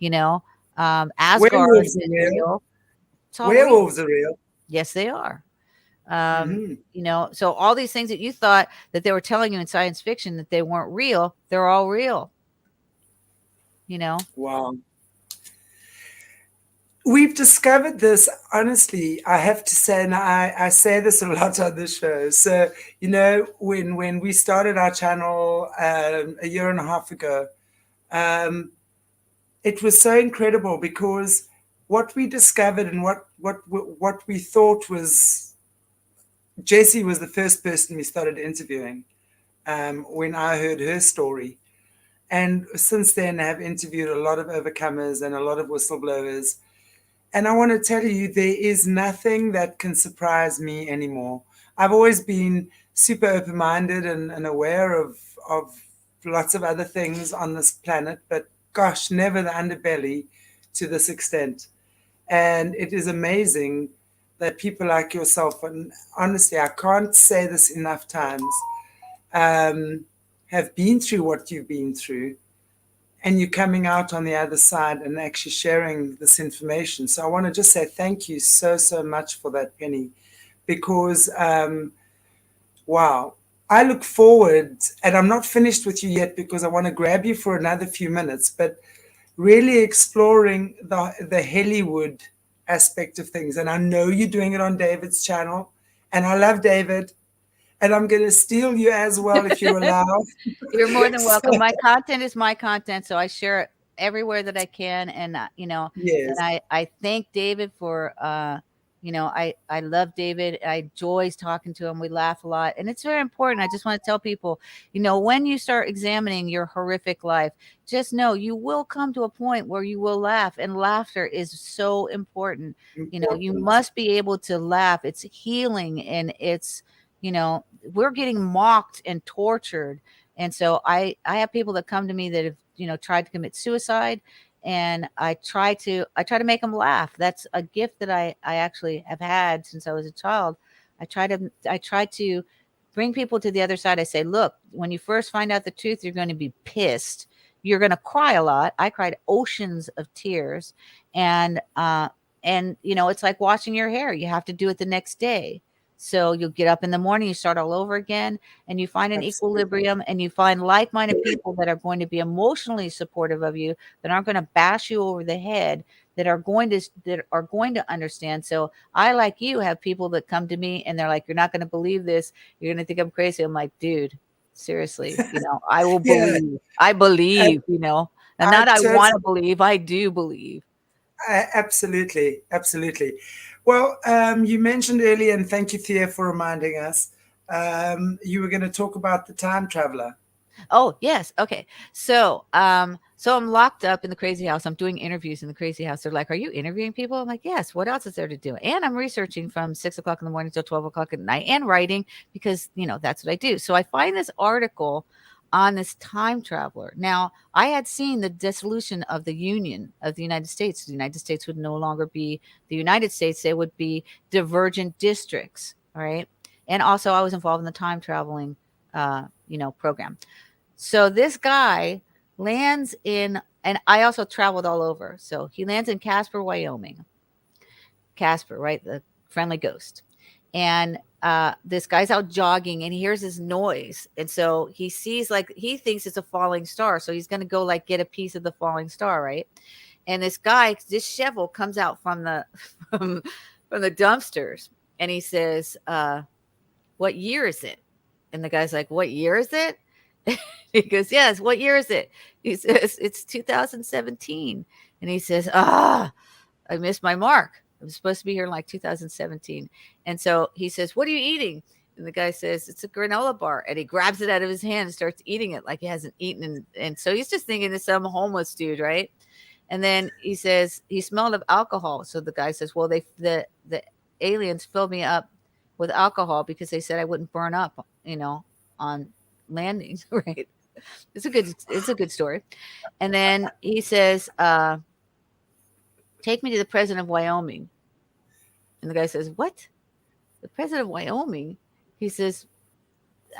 You know, Asgard Werewolves are is real. real. It's all real. Werewolves are real. Yes, they are. Um, Hmm. so all these things that you thought that they were telling you in science fiction that they weren't real, they're all real. You know, Wow. We've discovered this, honestly, I have to say, and I say this a lot on the show. So, when we started our channel a year and a half ago, um, it was so incredible because what we discovered and what we thought was Jessie was the first person we started interviewing when I heard her story. And since then, I have interviewed a lot of overcomers and a lot of whistleblowers. And I want to tell you, there is nothing that can surprise me anymore. I've always been super open minded and aware of lots of other things on this planet, but gosh, never the underbelly to this extent. And it is amazing that people like yourself, and honestly, I can't say this enough times, have been through what you've been through and you're coming out on the other side and actually sharing this information. So I want to just say thank you so, so much for that, Penny, because wow, I look forward, and I'm not finished with you yet because I want to grab you for another few minutes, but really exploring the Hollywood aspect of things. And I know you're doing it on David's channel, and I love David, and I'm going to steal you as well if you allow. You're more than So, welcome. My content is my content, so I share it everywhere that I can. And and yes, I thank David for I love David. I enjoy talking to him. We laugh a lot, and it's very important. I just want to tell people, when you start examining your horrific life, just know you will come to a point where you will laugh, and laughter is so important. You important. must be able to laugh. It's healing, and it's we're getting mocked and tortured. And so I have people that come to me that have tried to commit suicide, and I try to make them laugh. That's a gift that I actually have had since I was a child. I try to bring people to the other side. I say, look, when you first find out the truth, you're going to be pissed, you're going to cry a lot. I cried oceans of tears. And it's like washing your hair. You have to do it the next day. So you'll get up in the morning, you start all over again, and you find an Absolutely. equilibrium, and you find like-minded people that are going to be emotionally supportive of you, that aren't going to bash you over the head, that are going to understand. So I, like you, have people that come to me and they're like, you're not going to believe this. You're going to think I'm crazy. I'm like, dude, seriously, I will Yeah, believe. I and believe, and I not I want to totally, believe, I do believe. absolutely, absolutely. Well, you mentioned earlier, and thank you, Thea, for reminding us. You were going to talk about the time traveler. Oh, yes. Okay. So I'm locked up in the crazy house. I'm doing interviews in the crazy house. They're like, "Are you interviewing people?" I'm like, "Yes. What else is there to do?" And I'm researching from 6 o'clock in the morning till 12 o'clock at night, and writing, because that's what I do. So I find this article on this time traveler. Now, I had seen the dissolution of the Union of the United States. The United States would no longer be the United States. They would be divergent districts. All right. And also, I was involved in the time traveling, program. So this guy lands in, and I also traveled all over. So he lands in Casper, Wyoming. Casper, right? The friendly ghost. And this guy's out jogging, and he hears this noise. And so he sees, like, he thinks it's a falling star. So he's going to go, like, get a piece of the falling star, right? And this shovel comes out from the from, from the dumpsters, and he says, "What year is it?" And the guy's like, "What year is it?" He goes, "Yes, what year is it?" He says, "It's 2017." And he says, I missed my mark. I'm supposed to be here in like 2017. And so he says, "What are you eating?" And the guy says, "It's a granola bar." And he grabs it out of his hand and starts eating it like he hasn't eaten. And so he's just thinking it's some homeless dude, right? And then he says he smelled of alcohol. So the guy says, "Well, the aliens filled me up with alcohol because they said I wouldn't burn up, on landing." Right? It's a good story. And then he says, "Take me to the president of Wyoming." And the guy says, "What? The president of Wyoming?" He says,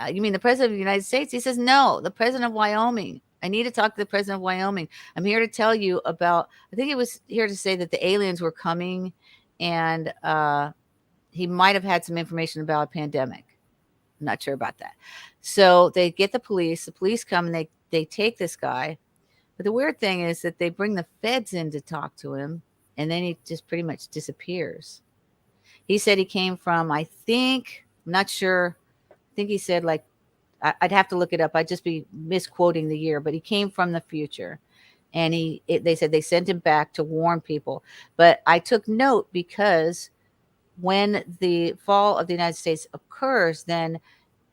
"You mean the president of the United States?" He says, "No, the president of Wyoming. I need to talk to the president of Wyoming. I'm here to tell you about," I think it was here to say that the aliens were coming, and he might have had some information about a pandemic. I'm not sure about that. So they get the police come, and they take this guy. But the weird thing is that they bring the feds in to talk to him, and then he just pretty much disappears. He said he came from, I'm not sure. I think he said, like, I'd have to look it up. I'd just be misquoting the year, but he came from the future. And they said they sent him back to warn people. But I took note because when the fall of the United States occurs, then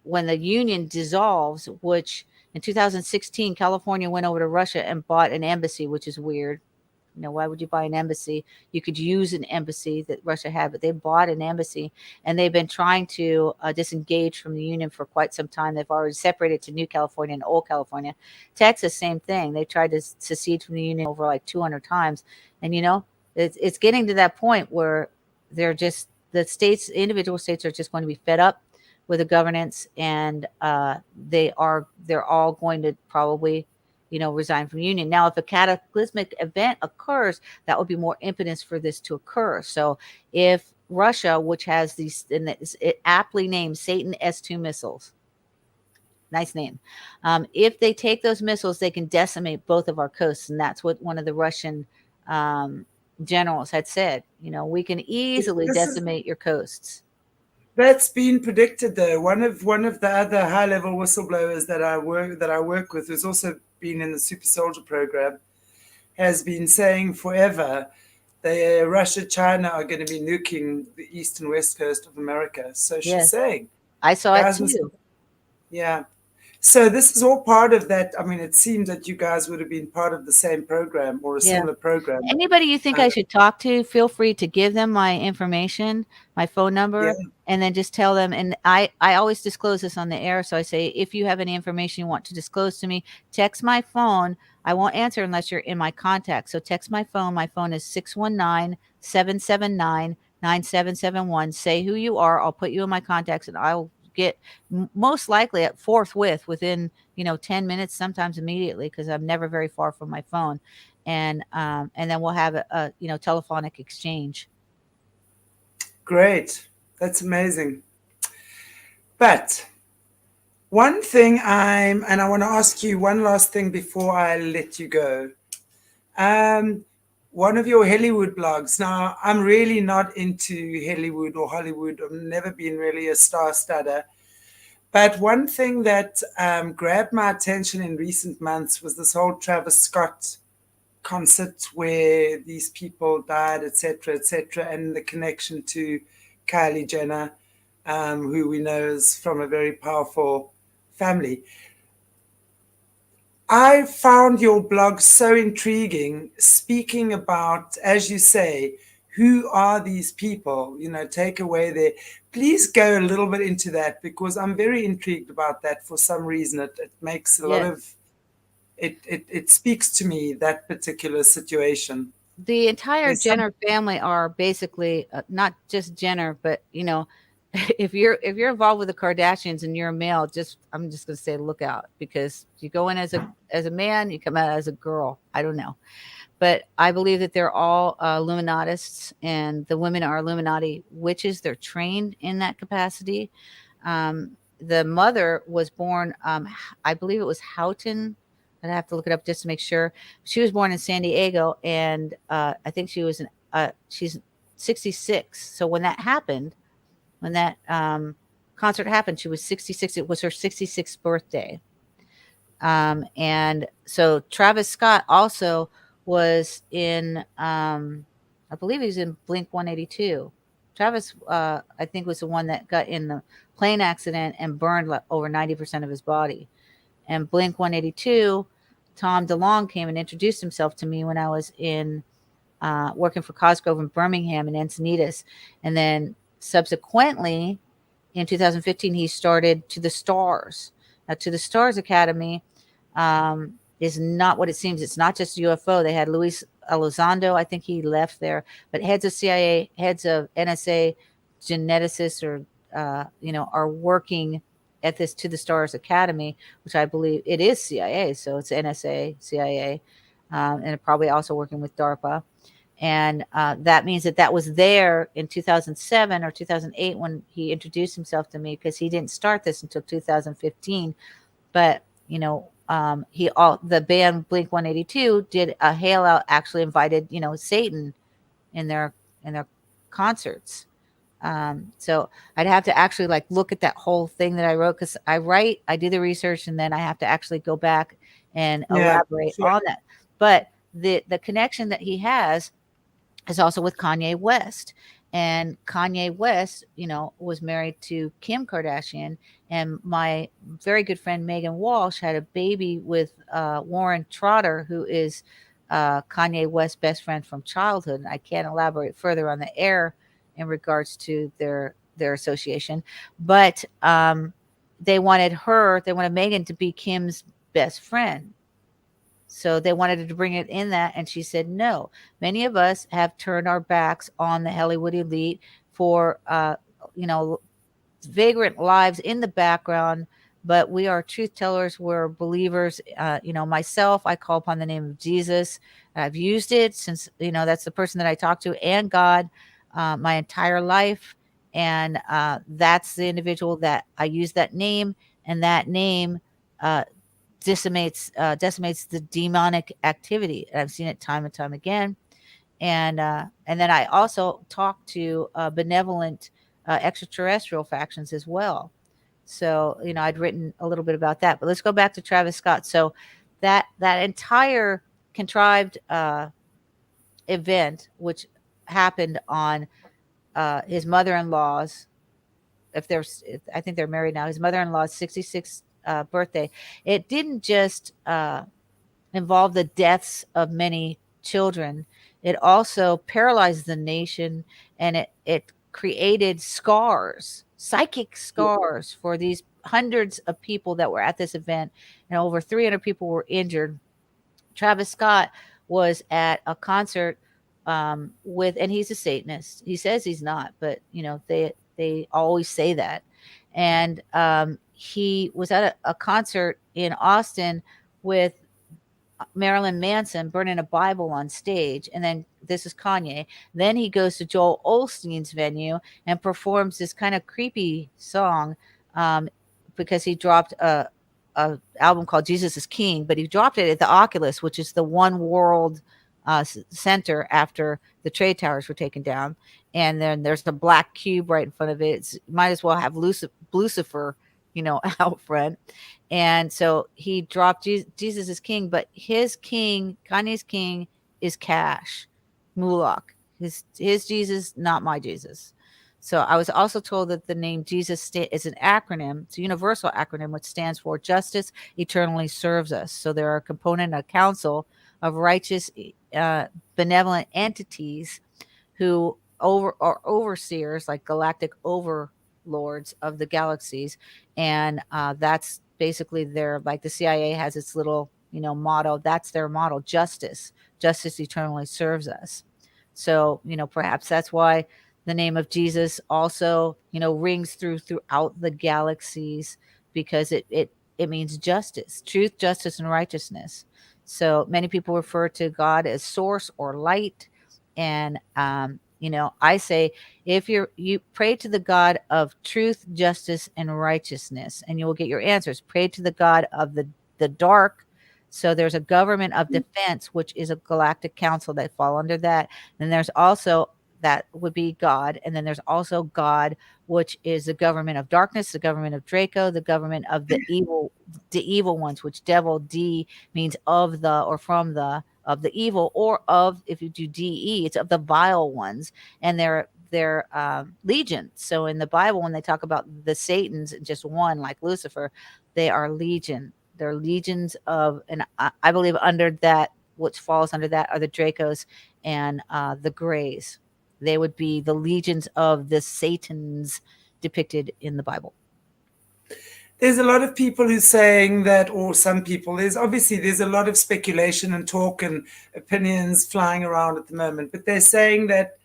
when the Union dissolves, which in 2016, California went over to Russia and bought an embassy, which is weird. Why would you buy an embassy? You could use an embassy that Russia had, but they bought an embassy, and they've been trying to disengage from the Union for quite some time. They've already separated to New California and Old California. Texas, same thing. They tried to secede from the Union over like 200 times. And, it's getting to that point where individual states are just going to be fed up with the governance, and they're all going to probably resign from the union. Now, if a cataclysmic event occurs, that would be more impetus for this to occur. So if Russia, which has these, and it's aptly named Satan S-2 missiles, nice name. If they take those missiles, they can decimate both of our coasts, and that's what one of the Russian um, generals had said. We can easily This is decimate your coasts. That's been predicted though. One of the other high level whistleblowers that I work with, who's also been in the Super Soldier program, has been saying forever that Russia, China are going to be nuking the east and west coast of America. So she's Yes, saying, I saw it guys must, too. yeah. So this is all part of that. I mean, it seems that you guys would have been part of the same program or a Yeah. similar program. Anybody you think Uh, I should talk to, feel free to give them my information, my phone yeah, number, and then just tell them. And I always disclose this on the air. So I say, if you have any information you want to disclose to me, text my phone. I won't answer unless you're in my contact. So text my phone. My phone is 619-779-9771. Say who you are. I'll put you in my contacts, and I'll get most likely at forthwith within 10 minutes, sometimes immediately, because I'm never very far from my phone. And then we'll have a telephonic exchange. great. That's amazing. But one thing and I want to ask you one last thing before I let you go. Um, One of your Hollywood blogs. Now, I'm really not into Hollywood or Hollywood. I've never been really a star stutter. But one thing that grabbed my attention in recent months was this whole Travis Scott concert where these people died, etc., and the connection to Kylie Jenner, who we know is from a very powerful family. I found your blog so intriguing, speaking about, as you say, who are these people? Take away their. Please go a little bit into that because I'm very intrigued about that for some reason. It makes a lot Yes. of it speaks to me, that particular situation. The entire There's some Jenner family are basically not just Jenner, but if you're involved with the Kardashians and you're a male, I'm just going to say look out, because you go in as a man, you come out as a girl. I don't know. But I believe that they're all Illuminatists, and the women are Illuminati witches. They're trained in that capacity. The mother was born, I believe it was Houghton. I'd have to look it up just to make sure. She was born in San Diego, and I think she's 66. So when that happened, when that concert happened, she was 66. It was her 66th birthday. And so Travis Scott also was in, I believe he was in Blink 182. Travis, I think, was the one that got in the plane accident and burned like over 90% of his body. And Blink 182, Tom DeLonge came and introduced himself to me when I was in working for Cosgrove in Birmingham and Encinitas. And then subsequently, in 2015, he started To the Stars. Now, To the Stars Academy is not what it seems. It's not just UFO. They had Luis Elizondo. I think he left there, but heads of CIA, heads of NSA, geneticists, or are working at this To the Stars Academy, which I believe it is CIA. So it's NSA, CIA, and probably also working with DARPA. And that means that was there in 2007 or 2008 when he introduced himself to me, because he didn't start this until 2015. But the band Blink 182 did a hail out, actually invited Satan in their concerts. So I'd have to actually like look at that whole thing that I wrote, because I do the research, and then I have to actually go back and Yeah, elaborate sure. on that. But the connection that he has is also with Kanye West. And Kanye West, was married to Kim Kardashian. And my very good friend Megan Walsh had a baby with Warren Trotter, who is Kanye West's best friend from childhood. And I can't elaborate further on the air in regards to their association. But they wanted Megan to be Kim's best friend. So they wanted her to bring it in that, and she said no. Many of us have turned our backs on the Hollywood elite for, vagrant lives in the background, but we are truth tellers. We're believers. Myself, I call upon the name of Jesus. I've used it since, that's the person that I talk to, and God, my entire life. And that's the individual that I use that name. and that name uh, decimates the demonic activity. And I've seen it time and time again. And then I also talked to benevolent extraterrestrial factions as well. So I'd written a little bit about that. But let's go back to Travis Scott. So that entire contrived event, which happened on his mother-in-law's, I think they're married now, his mother-in-law's 66th birthday, it didn't just involve the deaths of many children. It also paralyzed the nation, and it created scars, psychic scars, for these hundreds of people that were at this event, and over 300 people were injured. Travis Scott was at a concert and he's a Satanist. He says he's not, but they always say that. And he was at a concert in Austin with Marilyn Manson burning a Bible on stage. And then this is Kanye. Then he goes to Joel Osteen's venue and performs this kind of creepy song because he dropped a album called Jesus is King, but he dropped it at the Oculus, which is the one world center after the trade towers were taken down. And then there's the black cube right in front of it. Might as well have Lucifer, out front. And so he dropped Jesus is King, but his king, Kanye's king, is cash, Mulak. His Jesus, not my Jesus. So I was also told that the name Jesus is an acronym. It's a universal acronym, which stands for Justice Eternally Serves Us. So they're a component, a council of righteous, benevolent entities who are overseers, like galactic overlords of the galaxies. And that's basically like the CIA has its little, motto. That's their motto: justice. Justice eternally serves us. So, perhaps that's why the name of Jesus also, rings throughout the galaxies, because it means justice, truth, justice, and righteousness. So many people refer to God as source or light. And, I say, if you pray to the God of truth, justice, and righteousness, and you will get your answers. Pray to the God of the dark. So there's a government of defense, which is a galactic council that fall under that. And there's also, that would be God. And then there's also God, which is the government of darkness, the government of Draco, the government of the evil ones, which devil D means of the, or from the, of the evil, or of, if you do DE, it's of the vile ones. And they're legion. So in the Bible, when they talk about the Satans, just one, like Lucifer, they are legion. They're legions of, and I believe under that, which falls under that, are the Dracos and the Greys. They would be the legions of the Satans depicted in the Bible. There's a lot of people who saying that, or some people, there's a lot of speculation and talk and opinions flying around at the moment, but they're saying that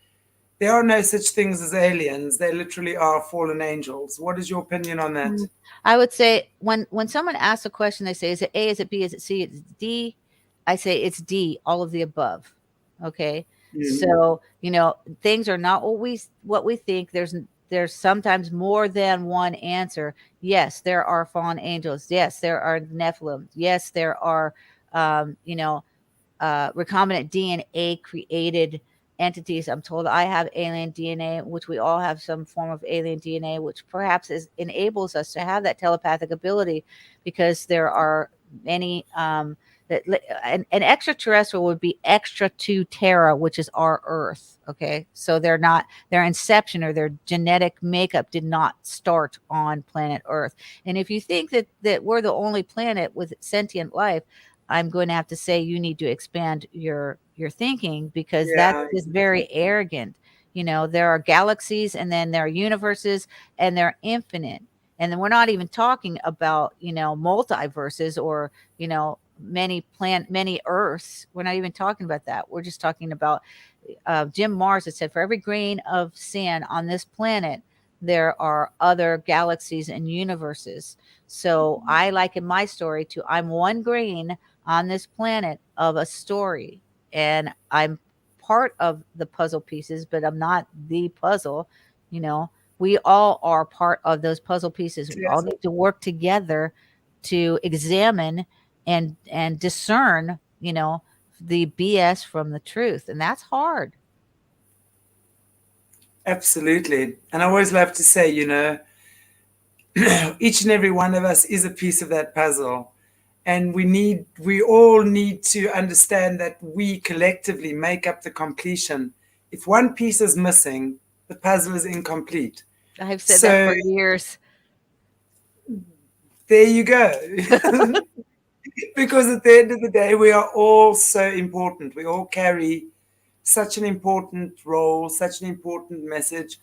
there are no such things as aliens. They literally are fallen angels. What is your opinion on that? I would say when someone asks a question, they say, is it A, is it B, is it C, is it D? I say it's D, all of the above. Okay. So, things are not what we think. There's sometimes more than one answer. Yes, there are fallen angels. Yes, there are Nephilim. Yes, there are, recombinant DNA created entities. I'm told I have alien DNA, which we all have some form of alien DNA, which perhaps enables us to have that telepathic ability, because there are many an extraterrestrial would be extra to Terra, which is our Earth. Okay, so their inception or their genetic makeup did not start on planet Earth. And if you think that we're the only planet with sentient life, I'm going to have to say you need to expand your thinking, because that's just very arrogant. There are galaxies, and then there are universes, and they're infinite. And then we're not even talking about, multiverses, or, many Earths. We're not even talking about that. We're just talking about Jim Mars has said, for every grain of sand on this planet, there are other galaxies and universes. So I liken my story to, I'm one grain on this planet of a story, and I'm part of the puzzle pieces, but I'm not the puzzle. we all are part of those puzzle pieces. We all Yes, need to work together to examine and discern, the BS from the truth, and that's hard. absolutely. And I always love to say, each and every one of us is a piece of that puzzle. And we all need to understand that we collectively make up the completion. If one piece is missing, the puzzle is incomplete. I've said that So for years. there you go. Because at the end of the day, we are all so important. We all carry such an important role, such an important message,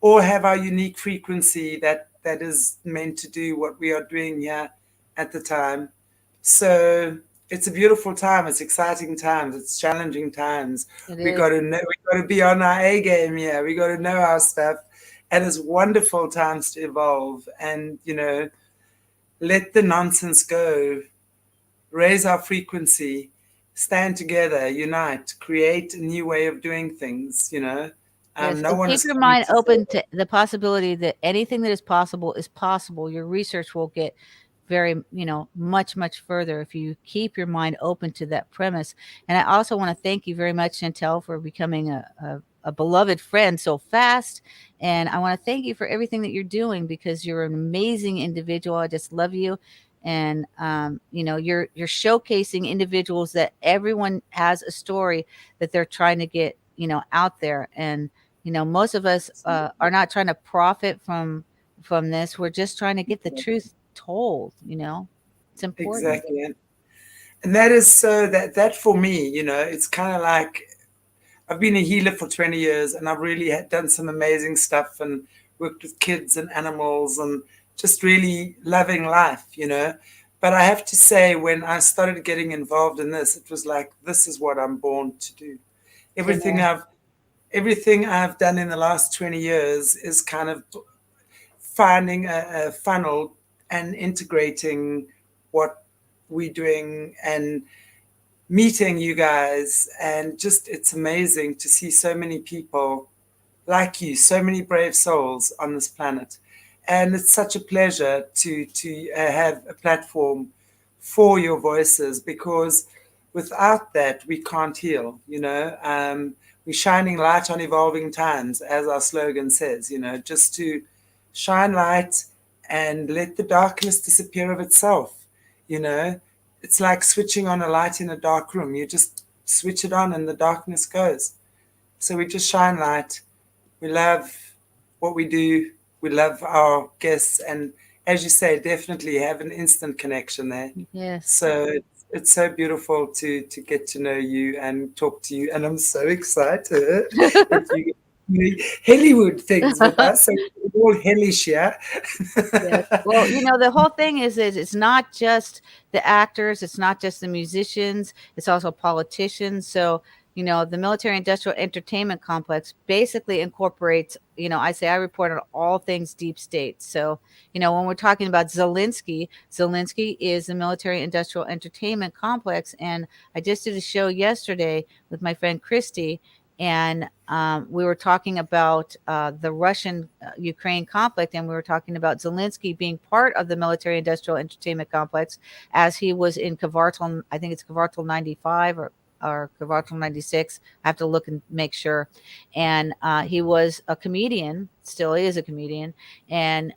or have our unique frequency that is meant to do what we are doing here at the time. So it's a beautiful time. It's exciting times. It's challenging times. It We is. got to know. We got to be on our A game here. We got to know our stuff, and it's wonderful times to evolve. And let the nonsense go. Raise our frequency. Stand together. Unite. Create a new way of doing things. Yes, No and one keep is your coming mind to open say to the possibility that anything that is possible is possible. Your research will get very, much, much further if you keep your mind open to that premise. And I also want to thank you very much, Chantel, for becoming a beloved friend so fast. And I want to thank you for everything that you're doing because you're an amazing individual. I just love you. And you're showcasing individuals that everyone has a story that they're trying to get, out there. And most of us are not trying to profit from this. We're just trying to get the truth told. It's important. exactly. And that is so that for me, it's kind of like I've been a healer for 20 years and I've really done some amazing stuff and worked with kids and animals and just really loving life. But I have to say, when I started getting involved in this, it was like, this is what I'm born to do. Everything Amen. I've everything I've done in the last 20 years is kind of finding a funnel and integrating what we're doing and meeting you guys. And just it's amazing to see so many people like you, so many brave souls on this planet. And it's such a pleasure to have a platform for your voices, because without that we can't heal. We're shining light on evolving times, as our slogan says, just to shine light and let the darkness disappear of itself. you know it's like switching on a light in a dark room. You just switch it on and the darkness goes. So we just shine light. We love what we do. We love our guests. And as you say, definitely have an instant connection there. Yes. So it's so beautiful to get to know you and talk to you. And I'm so excited that you get to do Hollywood things with us. So we're all hellish, yeah? Yes. Well, the whole thing is it's not just the actors, it's not just the musicians, it's also politicians. So, the military industrial entertainment complex basically incorporates, I say I report on all things deep state. So, when we're talking about Zelensky is the military industrial entertainment complex. And I just did a show yesterday with my friend Christy, and we were talking about the Russian Ukraine conflict, and we were talking about Zelensky being part of the military industrial entertainment complex as he was in Kvartal, I think it's Kvartal 95 or Kvartal 96. I have to look and make sure. And he was a comedian, still is a comedian, and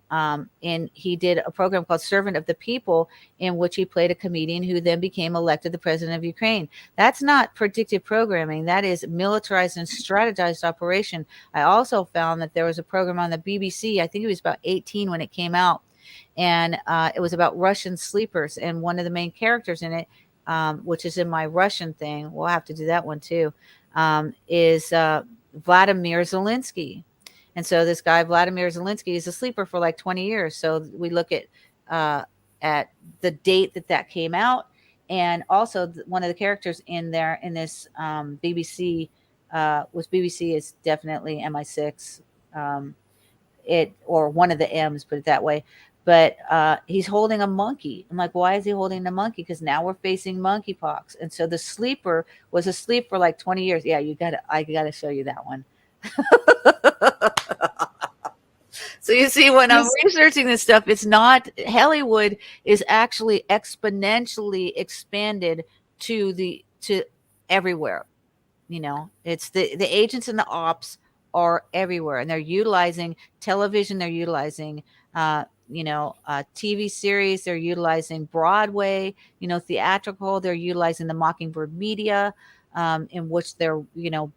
he did a program called Servant of the People, in which he played a comedian who then became elected the president of Ukraine. That's not predictive programming. That is militarized and strategized operation. I also found that there was a program on the BBC. I think it was about 18 when it came out. And it was about Russian sleepers. And one of the main characters in it, which is in my Russian thing, we'll have to do that one too, is Vladimir Zelensky. And so this guy, Vladimir Zelensky, is a sleeper for like 20 years. So we look uh, at the date that came out. And also one of the characters in there in this BBC was BBC is definitely MI6, it or one of the M's, put it that way. But he's holding a monkey. I'm like, why is he holding the monkey? Because now we're facing monkeypox. And so the sleeper was asleep for like 20 years. Yeah, I gotta show you that one. So you see, when I'm Yes. researching this stuff, it's not Hollywood is actually exponentially expanded to everywhere. It's the agents and the ops are everywhere, and they're utilizing television, they're utilizing TV series, they're utilizing Broadway, theatrical, they're utilizing the Mockingbird media, in which their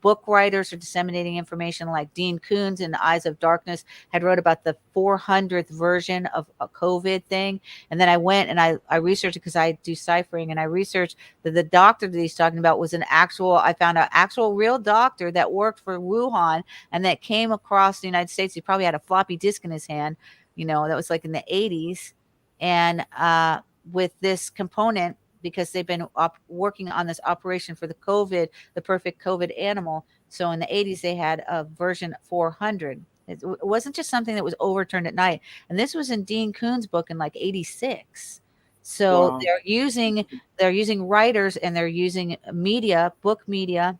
book writers are disseminating information, like Dean Koontz in Eyes of Darkness had wrote about the 400th version of a COVID thing. And then I went and I researched it because I do ciphering, and I researched that the doctor that he's talking about was I found an actual real doctor that worked for Wuhan and that came across the United States. He probably had a floppy disk in his hand, that was like in the 80s. And with this component, because they've been working on this operation for the perfect COVID animal. So in the 80s, they had a version 400. It wasn't just something that was overturned at night. And this was in Dean Koon's book in like 86. So Wow. they're using writers, and they're using media, book media,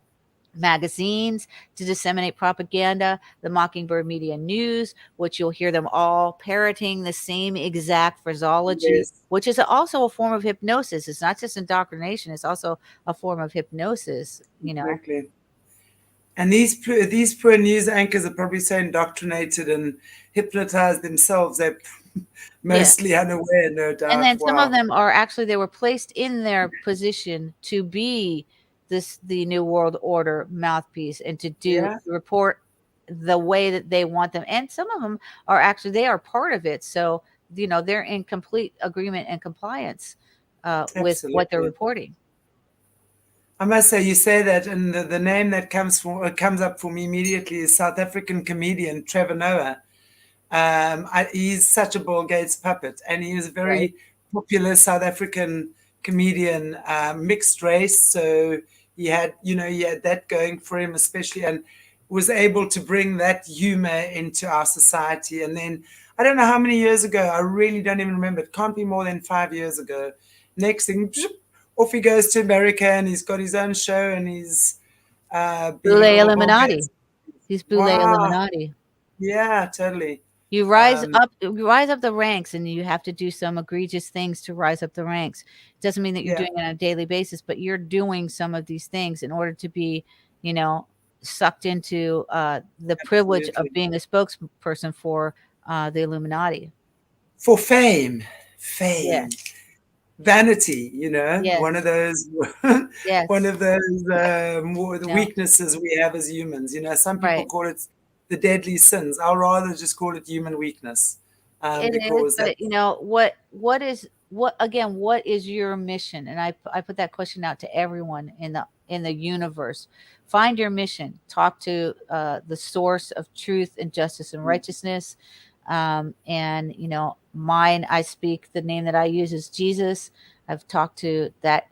magazines to disseminate propaganda, the Mockingbird Media News, which you'll hear them all parroting the same exact phraseology, Yes, which is also a form of hypnosis. It's not just indoctrination, it's also a form of hypnosis. exactly. And these poor news anchors are probably so indoctrinated and hypnotized themselves. They're Yeah. mostly unaware, no And doubt. then some of Wow. them they were placed in their position to be the New World Order mouthpiece, and to Yeah, report the way that they want them. And some of them they are part of it. So, they're in complete agreement and compliance with what they're absolutely. reporting. I must say, you say that, and the name that comes up for me immediately is South African comedian Trevor Noah. He's such a Bill Gates puppet, and he is a Right. very popular South African comedian, mixed race. So he had that going for him, especially, and was able to bring that humor into our society. And then I don't know how many years ago, I really don't even remember. It can't be more than 5 years ago. Next thing, off he goes to America, and he's got his own show, and he's being a Boule little Bill Gates. Illuminati. He's Boule Wow. Illuminati. Yeah, totally. You rise up the ranks, and you have to do some egregious things to rise up the ranks. It doesn't mean that you're Yeah, doing it on a daily basis, but you're doing some of these things in order to be, you know, sucked into the privilege of absolutely. being a spokesperson for the Illuminati. For fame, Yeah. fame, vanity, one of Yes. those, one Yes. of those more the No. weaknesses we have as humans. Some people Right. call it the deadly sins. I'll rather just call it human weakness, It is, because but that's what is your mission? And I put that question out to everyone in the universe. Find your mission. Talk to the source of truth and justice and righteousness. And mine. I speak the name that I use is Jesus. I've talked to that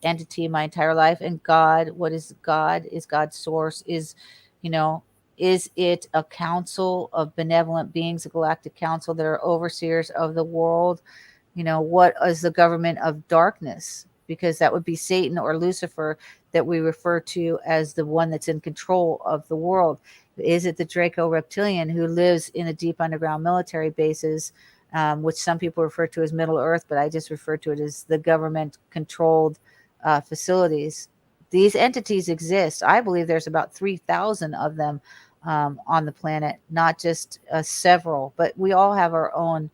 entity my entire life. And God, what is God? Is God's source? You know is it a council of benevolent beings, a galactic council that are overseers of the world? What is the government of darkness? Because that would be Satan or Lucifer, that we refer to as the one that's in control of the world. Is it the Draco reptilian who lives in the deep underground military bases, which some people refer to as Middle Earth, but I just refer to it as the government controlled facilities? These entities exist. I believe there's about 3,000 of them on the planet, not just several, but we all have our own,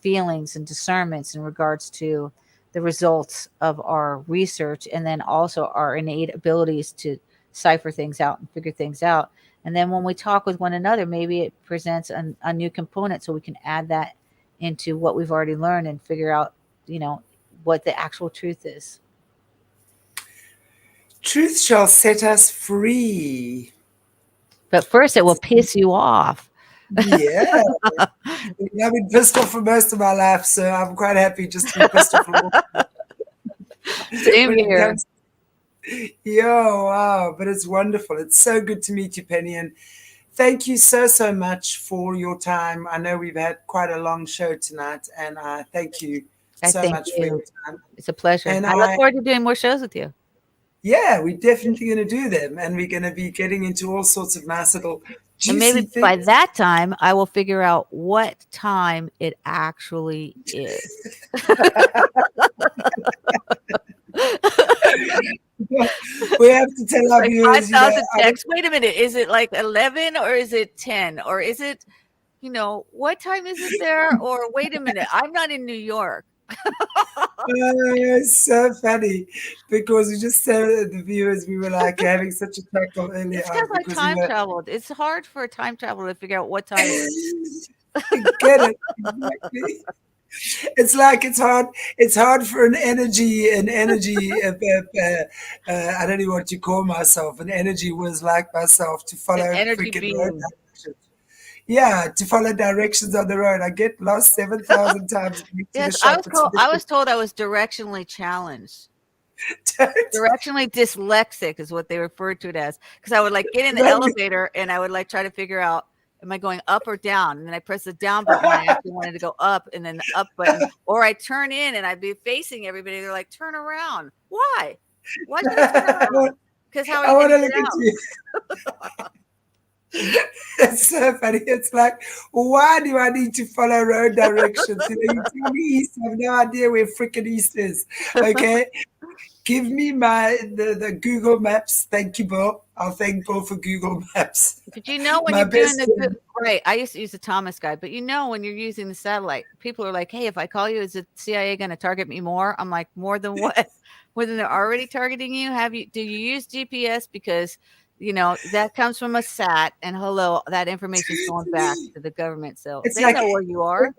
feelings and discernments in regards to the results of our research, and then also our innate abilities to cipher things out and figure things out. And then when we talk with one another, maybe it presents a new component, so we can add that into what we've already learned and figure out, you know, what the actual truth is. truth shall set us free. But first, it will piss you off. Yeah, I've been pissed off for most of my life, so I'm quite happy just to be pissed off a little Same when it here. comes. Yo, wow, but it's wonderful. It's so good to meet you, Penny, and thank you so much for your time. I know we've had quite a long show tonight, and I thank you I so thank much for your you. time. It's a pleasure. And I look forward to doing more shows with you. yeah, we're definitely going to do them, and we're going to be getting into all sorts of nice little And maybe juicy by things. that time, I will figure out what time it actually is. We have to tell our Like viewers, 5,000 I don't. texts. Wait a minute. Is it like 11 or is it 10? Or is it, what time is it there? Or wait a minute. I'm not in New York. It's so funny because we just said to the viewers we were like having such a chuckle earlier It's because on I because we time were. traveled. It's hard for a time traveler to figure out what time it is. Get it exactly. It's like it's hard for an energy I don't know what you call myself, an energy was like myself to An follow energy freaking road beam. directions. Yeah, to follow directions on the road. I get lost 7,000 times getting to the Yes, shop. It's I was ridiculous. told I was directionally challenged. Don't, Directionally dyslexic is what they referred to it as. Because I would like get in the don't, elevator and I would like try to figure out, am I going up or down? And then I press the down button when I actually wanted to go up, and then the up button, or I turn in and I'd be facing everybody. They're like, turn around. Why? Why should I turn I around? want, Because how are I you going want to to get look at out? you. It's so funny. It's like, why do I need to follow road directions? You tell me east, I have no idea where freaking east is. Okay, give me the Google Maps. Thank you, Bill. I'll thank Bill for Google Maps. But when My you're doing best the friend. right, I used to use the Thomas guide, but when you're using the satellite, people are like, "Hey, if I call you, is the CIA going to target me more?" I'm like, "More than what? More than they're already targeting you? Do you use GPS? Because that comes from a sat, and hello, that information's going back to the government, so It's they like know where you are."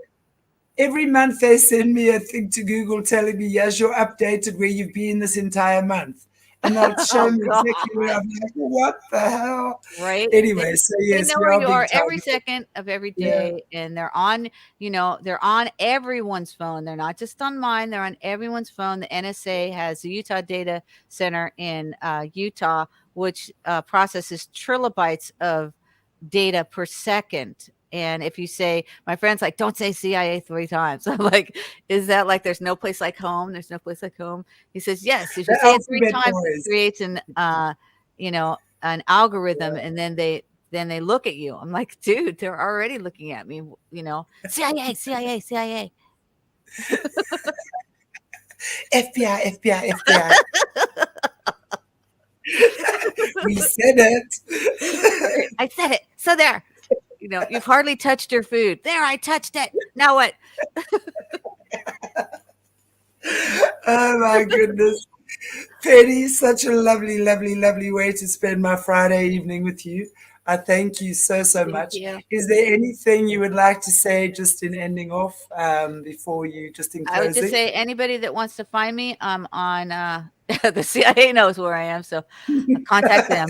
every month they send me a thing to Google telling me, yes, you're updated where you've been this entire month. And they'll show Oh me exactly where God. I'm like, what the hell? Right? Anyway, so They yes, know we where are you being are every targeted. second of every Yeah. day, and they're on everyone's phone. They're not just on mine, they're on everyone's phone. The NSA has the Utah Data Center in Utah, which processes trilobytes of data per second. And if you say, my friend's like, don't say CIA 3 times. I'm like, is that like there's no place like home? There's no place like home. He says, yes. If you The say it three alphabet times, it boys. creates an algorithm, Yeah. and then they look at you. I'm like, dude, they're already looking at me. CIA, CIA, CIA. FBI, FBI, FBI. We said it. I said it. So there. You've hardly touched your food. There, I touched it. Now what? Oh my goodness. Penny, such a lovely, lovely, lovely way to spend my Friday evening with you. I thank you so, so Thank much. you. Is there anything you would like to say just in ending off before you, just in I would just closing? say anybody that wants to find me, I'm on the CIA knows where I am, so contact them.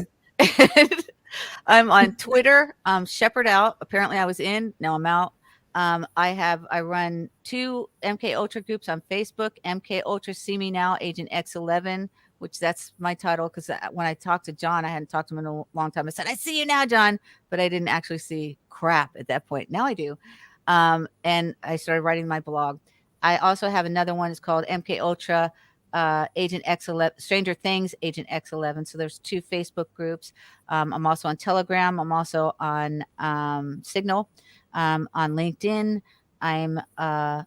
I'm on Twitter, Shepard out. Apparently I was in, now I'm out. I run 2 MK Ultra groups on Facebook, MK Ultra See Me Now, Agent X11, which that's my title because when I talked to John, I hadn't talked to him in a long time. I said, I see you now, John, but I didn't actually see crap at that point. Now I do. And I started writing my blog. I also have another one. It's called MK Ultra Agent X11, Stranger Things Agent X11. So there's 2 Facebook groups. I'm also on Telegram. I'm also on Signal. On LinkedIn. I'm uh,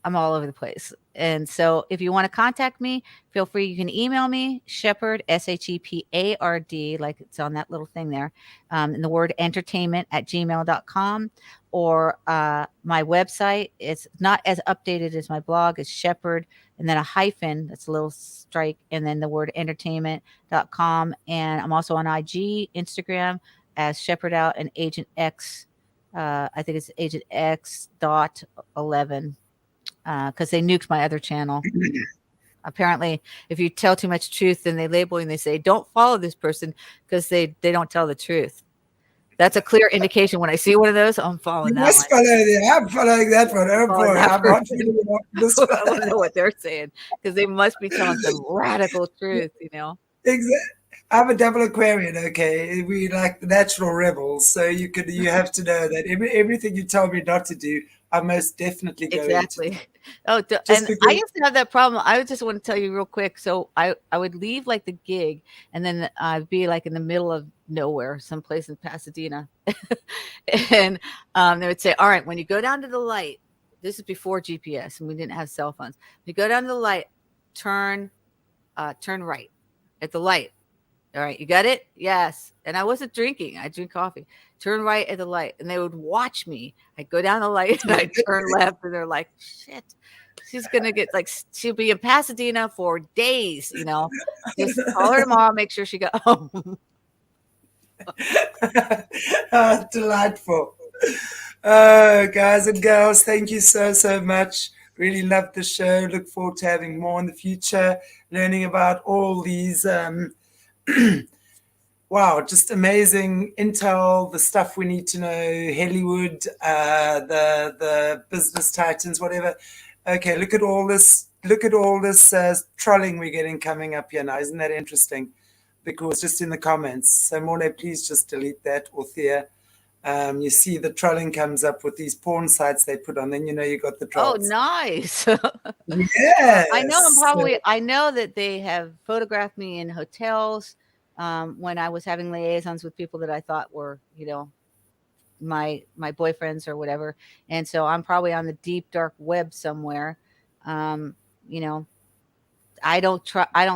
I'm all over the place. And so if you want to contact me, feel free. You can email me, Shepard, Shepard, like it's on that little thing there, and the word entertainment at gmail.com. Or my website, it's not as updated as my blog, is Shepard, and then a hyphen, that's a little strike, and then the word entertainment.com. And I'm also on IG, Instagram as Shepard Out and Agent X. I think it's Agent X dot 11 because they nuked my other channel. Apparently, if you tell too much truth, then they label you and they say, don't follow this person because they don't tell the truth. That's a clear indication. When I see one of those, I'm You following that must one. follow it. I'm following that one. Oh Following boy, that I'm not person. feeling up this I want one. to know what they're saying because they must be telling some radical truth. Exactly. I'm a double Aquarian, okay? We like the natural rebels, so you have to know that everything you tell me not to do, I'm most definitely going to do. Exactly. Oh, Just and I because, used to have that problem. I would just want to tell you real quick. So I would leave like the gig, and then I'd be like in the middle of nowhere, someplace in Pasadena. And they would say, all right, when you go down to the light, this is before GPS and we didn't have cell phones. When you go down to the light, turn right at the light. All right, you got it? Yes. And I wasn't drinking. I drink coffee. Turn right at the light. And they would watch me. I'd go down the light and I'd turn left. And they're like, shit, she's going to get like, she'll be in Pasadena for days, you know. Just call her tomorrow, make sure she got home. Delightful. Guys and girls, thank you so much. Really love the show. Look forward to having more in the future, learning about all these wow, just amazing intel, the stuff we need to know, Hollywood, the business titans, whatever. Okay, look at all this trolling we're getting coming up here now. Isn't that interesting? Because just in the comments. So Mornay, please just delete that, or Thea. You see the trolling comes up with these porn sites they put on, then you know you got the trolls. Oh, nice. Yes. I know that they have photographed me in hotels when I was having liaisons with people that I thought were, you know, my boyfriends or whatever. And so I'm probably on the deep dark web somewhere. You know, I don't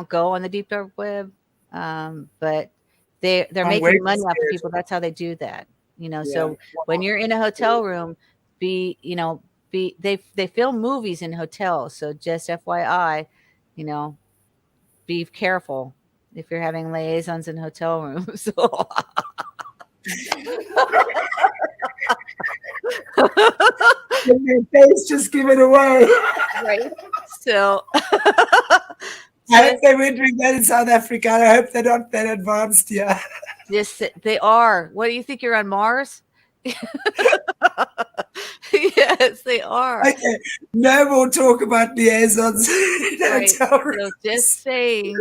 go on the deep dark web. But they're making money off of people. That's how they do that. You know, Yeah. so when you're in a hotel room, they film movies in hotels. So just FYI, you know, be careful if you're having liaisons in hotel rooms. Their face, just give it away. Right. So I hope they were doing that in South Africa. I hope they're not that advanced here. yes, they are. What do you think, you're on Mars? Yes, they are. Okay, no more talk about liaisons. Right. So just saying.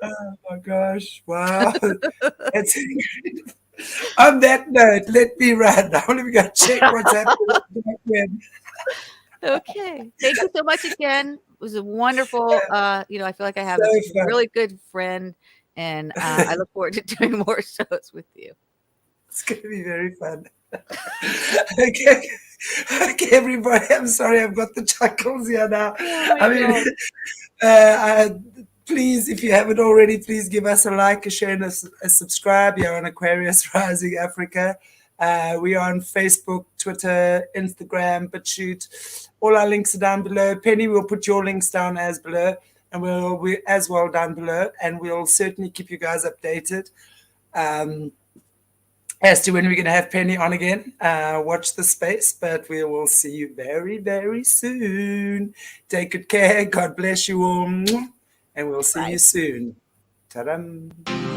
Oh my gosh! Wow, that's incredible. On that note, let me run. I want to go check what's happening. Okay. Thank you so much again. It was a wonderful, you know, I feel like I have a really good friend, and I look forward to doing more shows with you. It's going to be very fun. Okay, everybody. I'm sorry, I've got the chuckles here now. Oh, Please, if you haven't already, please give us a like, a share, and a subscribe. You're on Aquarius Rising Africa. We are on Facebook, Twitter, Instagram, BitChute. All our links are down below. Penny will put your links down as below, and we as well down below, and we'll certainly keep you guys updated. As to when we're going to have Penny on again, watch the space, but we will see you very, very soon. Take good care. God bless you all. And we'll see you soon. Ta-da.